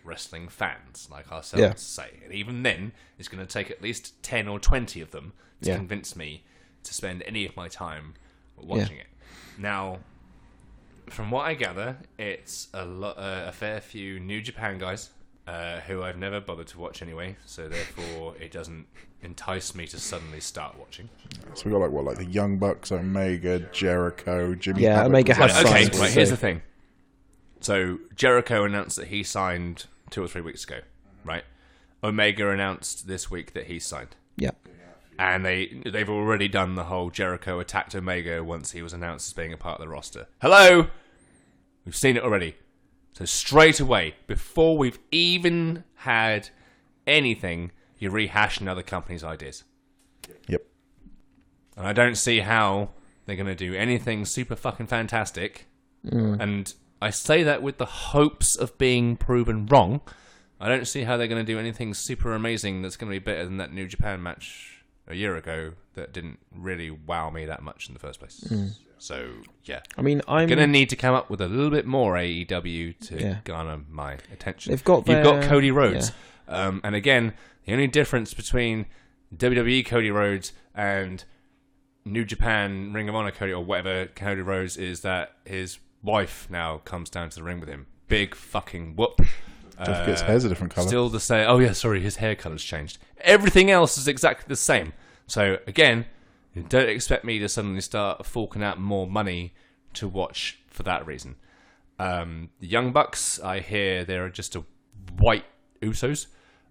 wrestling fans like ourselves say. And even then, it's going to take at least 10 or 20 of them to convince me to spend any of my time watching it. Now, from what I gather, it's a fair few New Japan guys who I've never bothered to watch anyway, so therefore it doesn't entice me to suddenly start watching. So we got like the Young Bucks, Omega, Jericho, Jimmy. Yeah, Havoc. Omega has Okay, signed. right, here's the thing. So Jericho announced that he signed 2 or 3 weeks ago, right? Omega announced this week that he signed. Yeah. And they've already done the whole Jericho attacked Omega once he was announced as being a part of the roster. Hello? We've seen it already. So straight away, before we've even had anything, you're rehashing other companies' ideas. Yep. And I don't see how they're going to do anything super fucking fantastic. And I say that with the hopes of being proven wrong. I don't see how they're going to do anything super amazing that's going to be better than that New Japan match a year ago that didn't really wow me that much in the first place. So, yeah. I mean, I'm going to need to come up with a little bit more AEW to garner my attention. You've got Cody Rhodes. And again, the only difference between WWE Cody Rhodes and New Japan Ring of Honor Cody, or whatever Cody Rhodes, is that his wife now comes down to the ring with him. Big fucking whoop. Don't forget his hair's a different colour. Still the same. Oh, yeah, sorry, his hair colour's changed. Everything else is exactly the same. So, again, don't expect me to suddenly start forking out more money to watch for that reason. The Young Bucks, I hear they're just a white Usos,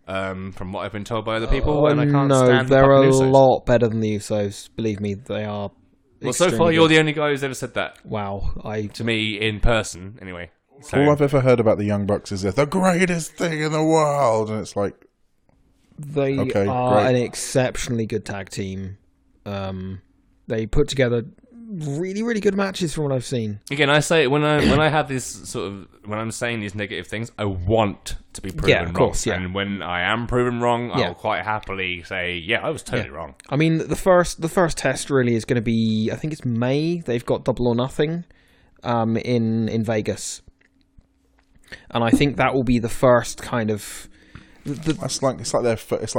from what I've been told by other people, and I can't stand they're the a Usos. lot better than the Usos. Believe me, they are. Well, so far, you're the only guy who's ever said that. Wow, To me, in person, anyway. So, All I've ever heard about the Young Bucks is they're the greatest thing in the world, and it's like, they okay, are great. an exceptionally good tag team. They put together really, really good matches from what I've seen. again, I say when I have this sort of when I'm saying these negative things, I want to be proven of course, wrong. yeah. And when I am proven wrong, Yeah. I'll quite happily say, yeah, I was totally wrong. I mean, the first test really is going to be, I think it's May. They've got Double or Nothing, in Vegas, and I think that will be the first kind of. it's like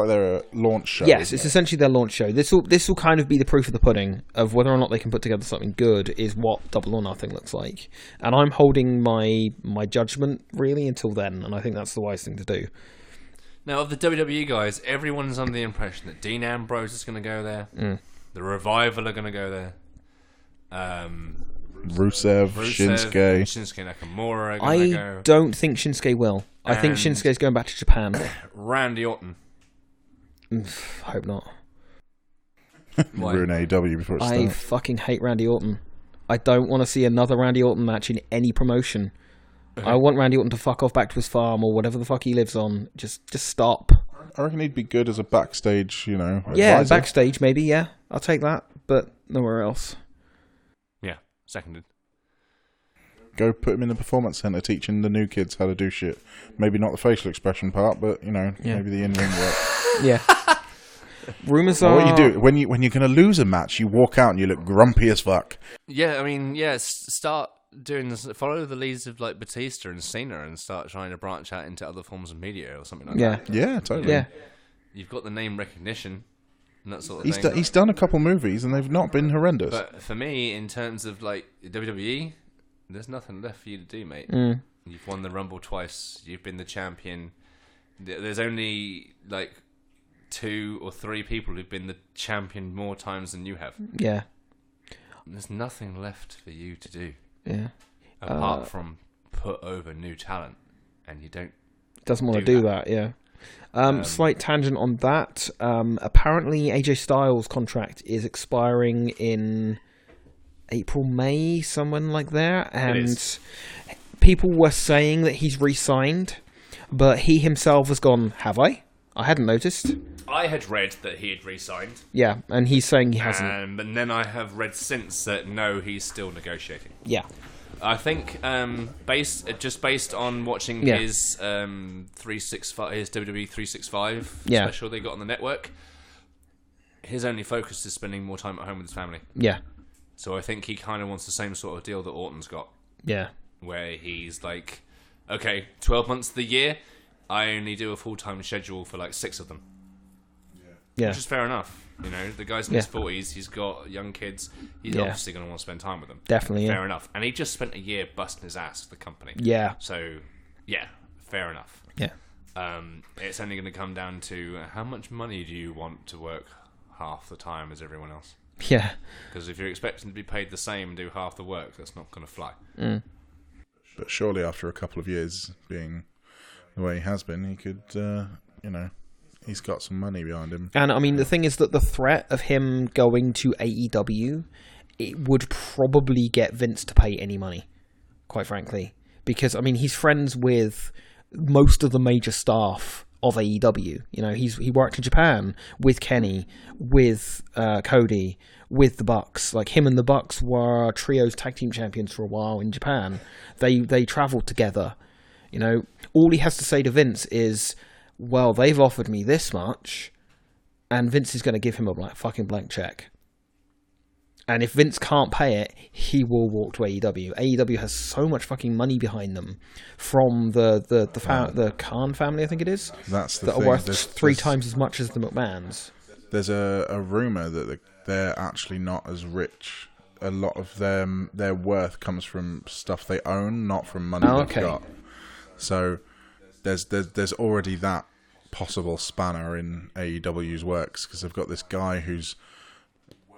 their launch show. Yes, isn't it's it? essentially their launch show. This will kind of be the proof of the pudding of whether or not they can put together something good. Is what Double or Nothing looks like, and I'm holding my judgment really until then, and I think that's the wise thing to do. Now, of the WWE guys, everyone's under the impression that Dean Ambrose is going to go there. The Revival are going to go there. Rusev, Shinsuke. Nakamura are going to I go. don't think Shinsuke will. I think And- Shinsuke's going back to Japan. Randy Orton. Hope not. Why? Ruin AEW before it I starts. fucking hate Randy Orton. I don't want to see another Randy Orton match in any promotion. I want Randy Orton to fuck off back to his farm or whatever the fuck he lives on. Just stop. I reckon he'd be good as a backstage, Yeah, advisor. backstage maybe, yeah. I'll take that, but nowhere else. Yeah, seconded. Go put him in the performance center, teaching the new kids how to do shit. Maybe not the facial expression part, but maybe the in-ring work. Yeah. Rumors are. What you do when you're going to lose a match, you walk out and you look grumpy as fuck. Yeah, I mean, start doing this. Follow the leads of like Batista and Cena, and start trying to branch out into other forms of media or something like that. Yeah, totally. Yeah. You've got the name recognition and that sort of thing. He's done a couple movies and they've not been horrendous. But for me, in terms of like WWE, there's nothing left for you to do, mate. You've won the Rumble twice. You've been the champion. There's only like 2 or 3 people who've been the champion more times than you have. Yeah. There's nothing left for you to do. Yeah. Apart from put over new talent, and you don't. Doesn't want to do that. Yeah. Slight tangent on that. Apparently, AJ Styles' contract is expiring in April, May, someone like that, and people were saying that he's re-signed, but he himself has gone, "Have I? I hadn't noticed." I had read that he had re-signed. Yeah, and he's saying he hasn't. And then I have read since that no, he's still negotiating. Yeah. I think based on watching his 365, his WWE 365 special they got on the network, his only focus is spending more time at home with his family. Yeah. So I think he kind of wants the same sort of deal that Orton's got. Yeah. Where he's like, okay, 12 months of the year, I only do a full-time schedule for like 6 of them. Yeah. Which is fair enough. The guy's in his 40s, he's got young kids, he's obviously going to want to spend time with them. Definitely, fair enough. And he just spent a year busting his ass for the company. Yeah. So, yeah, fair enough. Yeah. It's only going to come down to how much money do you want to work half the time as everyone else? Yeah. Because if you're expecting to be paid the same and do half the work, that's not going to fly. But surely after a couple of years being the way he has been, he could, he's got some money behind him. And I mean, the thing is that the threat of him going to AEW, it would probably get Vince to pay any money, quite frankly. Because, I mean, he's friends with most of the major staff of AEW. He worked in Japan with Kenny, with Cody, with the Bucks. Like, him and the Bucks were trios tag team champions for a while in Japan. They traveled together. All he has to say to Vince is, well, they've offered me this much, and Vince is going to give him a fucking blank check. And if Vince can't pay it, he will walk to AEW. AEW has so much fucking money behind them from the Khan family, I think it is. That's the that thing. Are worth 3 times as much as the McMahons. There's a rumor that they're actually not as rich. A lot of their worth comes from stuff they own, not from money they've got. So there's already that possible spanner in AEW's works, because they've got this guy who's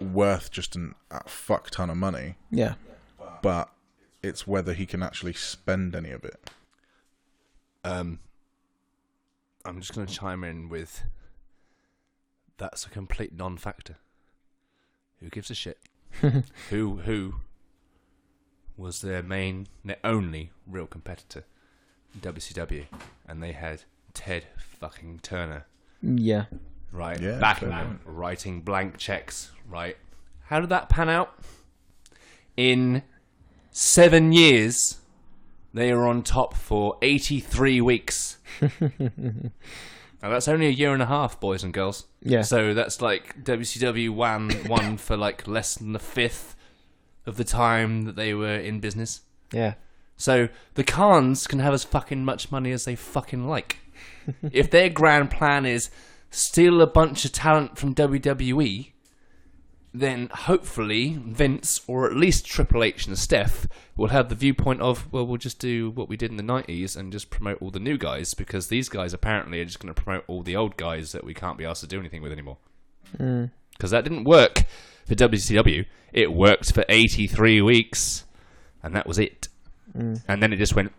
worth just a fuck ton of money. Yeah. But it's whether he can actually spend any of it. I'm just going to chime in with, that's a complete non-factor. Who gives a shit? Who was their only real competitor? WCW, and they had Ted fucking Turner. Yeah. Right? Yeah, backing them, writing blank checks, right? How did that pan out? In 7 years, they were on top for 83 weeks. Now, that's only a year and a half, boys and girls. Yeah. So that's like WCW won for like less than a fifth of the time that they were in business. Yeah. So the Khans can have as fucking much money as they fucking like. If their grand plan is steal a bunch of talent from WWE, then hopefully Vince, or at least Triple H and Steph, will have the viewpoint of, well, we'll just do what we did in the 90s and just promote all the new guys, because these guys apparently are just going to promote all the old guys that we can't be asked to do anything with anymore. Because that didn't work for WCW. It worked for 83 weeks, and that was it. And then it just went...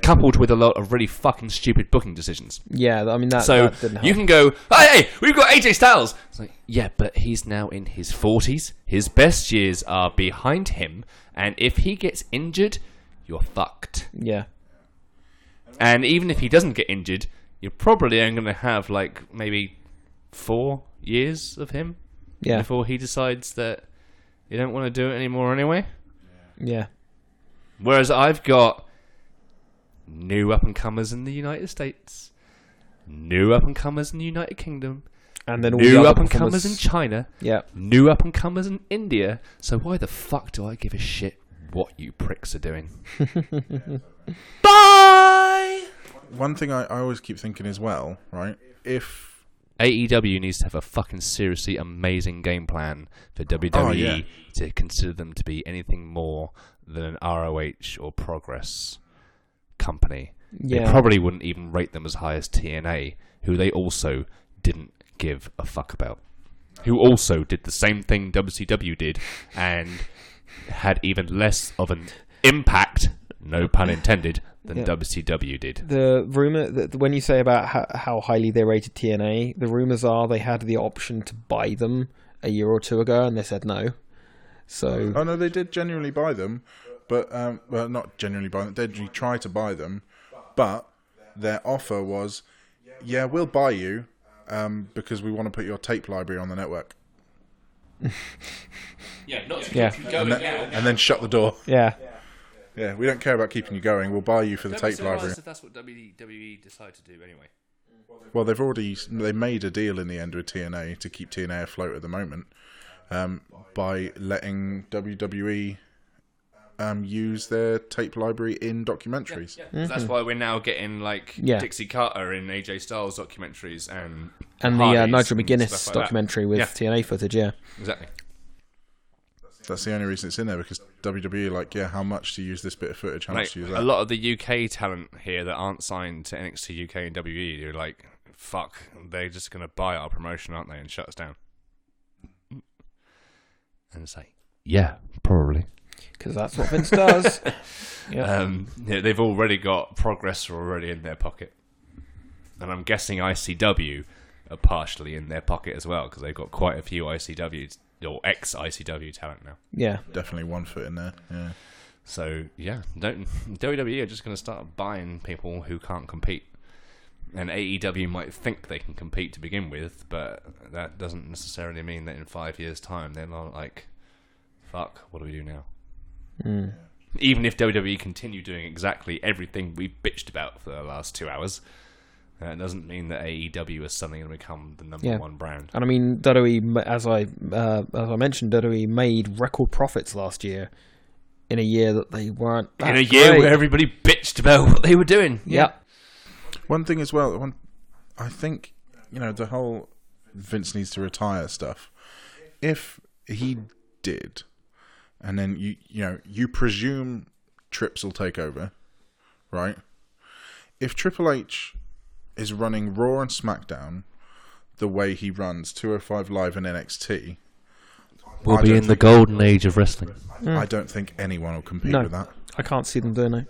coupled with a lot of really fucking stupid booking decisions. Yeah, I mean, that didn't help. You can go, hey, we've got AJ Styles! It's like, yeah, but he's now in his 40s. His best years are behind him. And if he gets injured, you're fucked. Yeah. And even if he doesn't get injured, you're probably only going to have, like, maybe 4 years of him. Yeah. Before he decides that you don't want to do it anymore anyway. Yeah. Whereas I've got new up-and-comers in the United States, new up-and-comers in the United Kingdom, And then all new the up-and-comers in China, Yeah. new up-and-comers in India. So why the fuck do I give a shit what you pricks are doing? Bye! One thing I always keep thinking as well, right? If AEW needs to have a fucking seriously amazing game plan for WWE to consider them to be anything more than an ROH or Progress company. Yeah. They probably wouldn't even rate them as high as TNA, who they also didn't give a fuck about. Who also did the same thing WCW did and had even less of an impact, no pun intended, than WCW did. The rumor that when you say about how highly they rated TNA, the rumors are they had the option to buy them a year or two ago, and they said no. So, oh no, they did genuinely buy them, but well, not genuinely buy them. They did try to buy them, but their offer was, yeah, we'll buy you because we want to put your tape library on the network. And then shut the door. yeah. Yeah, we don't care about keeping you going. We'll buy you for the tape library. That's what WWE decided to do anyway. Well, they made a deal in the end with TNA to keep TNA afloat at the moment by letting WWE use their tape library in documentaries. Yeah. Mm-hmm. That's why we're now getting Dixie Carter in AJ Styles documentaries and the Nigel McGuinness documentary with TNA footage. Yeah, exactly. That's the only reason it's in there, because WWE are like, yeah, how much to use this bit of footage? How much to use that? A lot of the UK talent here that aren't signed to NXT UK and WWE, they're like, fuck, they're just going to buy our promotion, aren't they, and shut us down. And it's like, yeah, probably. Because that's what Vince does. They've already got Progress already in their pocket. And I'm guessing ICW are partially in their pocket as well, because they've got quite a few ICW or ex-ICW talent now. Yeah. Definitely one foot in there, yeah. So, yeah, WWE are just going to start buying people who can't compete. And AEW might think they can compete to begin with, but that doesn't necessarily mean that in 5 years' time they're not like, fuck, what do we do now? Mm. Even if WWE continue doing exactly everything we bitched about for the last 2 hours, it doesn't mean that AEW is suddenly going to become the number one brand. And I mean, WWE, as I mentioned, WWE made record profits last year in a year that they weren't. In a year where everybody bitched about what they were doing. Yeah. One thing as well, I think, the whole Vince needs to retire stuff. If he did, and then you presume Trips will take over, right? If Triple H is running Raw and SmackDown the way he runs 205 Live and NXT, we'll be in the golden age of wrestling. I don't think anyone will compete with that. I can't see them doing it.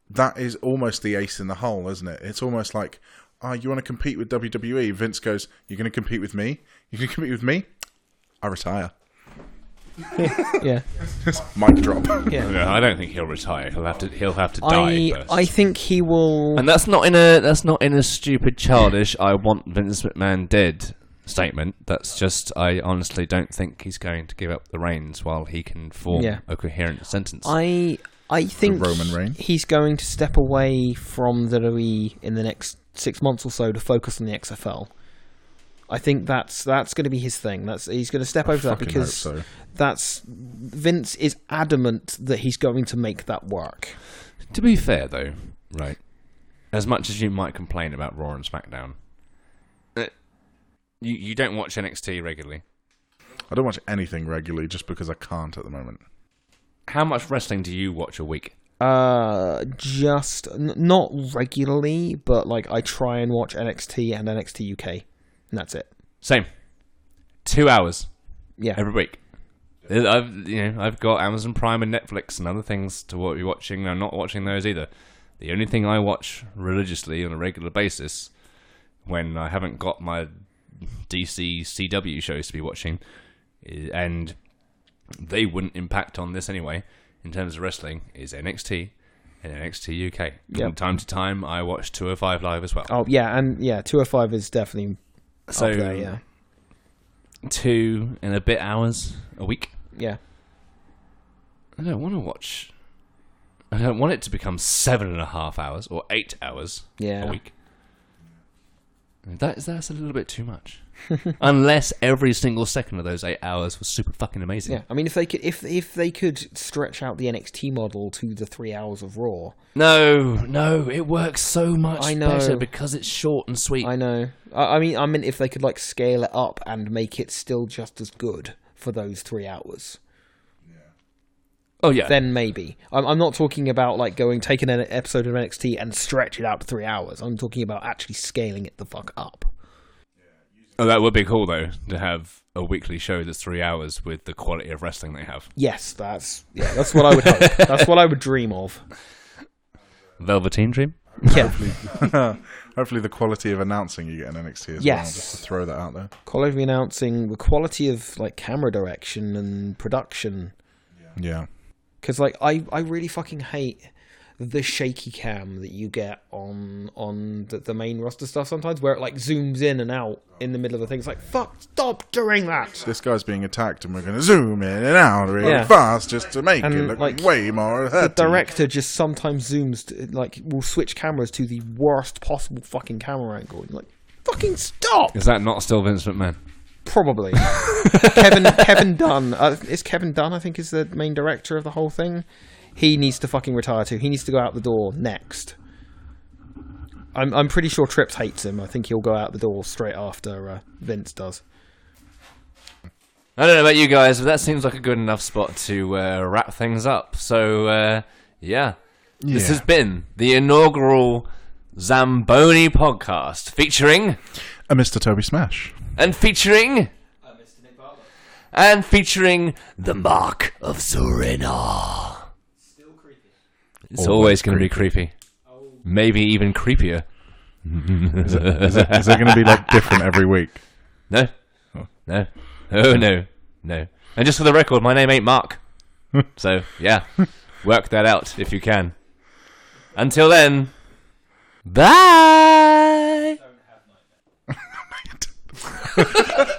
That is almost the ace in the hole, isn't it? It's almost like, you want to compete with WWE? Vince goes, you're going to compete with me? You can compete with me? I retire. Yeah. Mic drop. Yeah. No, I don't think he'll retire. He'll have to die first. I think he will. And that's not in a stupid, childish "I want Vince McMahon dead" statement. That's just, I honestly don't think he's going to give up the reins while he can form a coherent sentence. I think Roman Reigns. He's going to step away from the WWE in the next 6 months or so to focus on the XFL. I think that's going to be his thing. He's going to step over that because Vince is adamant that he's going to make that work. To be fair, though, right, as much as you might complain about Raw and SmackDown, you don't watch NXT regularly. I don't watch anything regularly just because I can't at the moment. How much wrestling do you watch a week? Just not regularly, but I try and watch NXT and NXT UK. And that's it. Same. 2 hours. Yeah. Every week. I've got Amazon Prime and Netflix and other things to be watching. I'm not watching those either. The only thing I watch religiously on a regular basis, when I haven't got my DC CW shows to be watching, and they wouldn't impact on this anyway, in terms of wrestling, is NXT and NXT UK. Yep. From time to time, I watch 205 Live as well. Oh, yeah, and 205 is definitely up there, yeah. 2 and a bit hours a week. Yeah. I don't want to watch. I don't want it to become 7.5 hours or 8 hours a week. That's a little bit too much. Unless every single second of those 8 hours was super fucking amazing. Yeah, I mean, if they could stretch out the NXT model to the 3 hours of Raw. No, it works so much better because it's short and sweet. I know. I mean, if they could like scale it up and make it still just as good for those 3 hours. Oh yeah. Then maybe. I'm not talking about like taking an episode of NXT and stretch it out to 3 hours. I'm talking about actually scaling it the fuck up. Oh, that would be cool though, to have a weekly show that's 3 hours with the quality of wrestling they have. Yes, that's what I would hope. That's what I would dream of. Velveteen Dream? Yeah. Hopefully the quality of announcing you get in NXT as well. Just to throw that out there. Quality of announcing, the quality of like camera direction and production. Yeah. Because like I really fucking hate the shaky cam that you get on the main roster stuff sometimes, where it like zooms in and out in the middle of the thing. It's like, fuck, stop doing that. This guy's being attacked and we're going to zoom in and out really fast just to make it look like way more hurty. The director just sometimes will switch cameras to the worst possible fucking camera angle. And like, fucking stop. Is that not still Vince McMahon? Probably. Kevin Dunn. Is Kevin Dunn, I think, is the main director of the whole thing. He needs to fucking retire too. He needs to go out the door next. I'm pretty sure Trips hates him. I think he'll go out the door straight after Vince does. I don't know about you guys, but that seems like a good enough spot to wrap things up. So, This has been the inaugural Zamboni podcast featuring... a Mr. Toby Smash. And featuring... Mr. Nick Bartlett. And featuring the Mark of Serena. Still creepy. It's always going to be creepy. Maybe even creepier. Is it going to be like different every week? No. No. Oh, no. No. And just for the record, my name ain't Mark. So, yeah. Work that out if you can. Until then, bye! Don't have nightmares.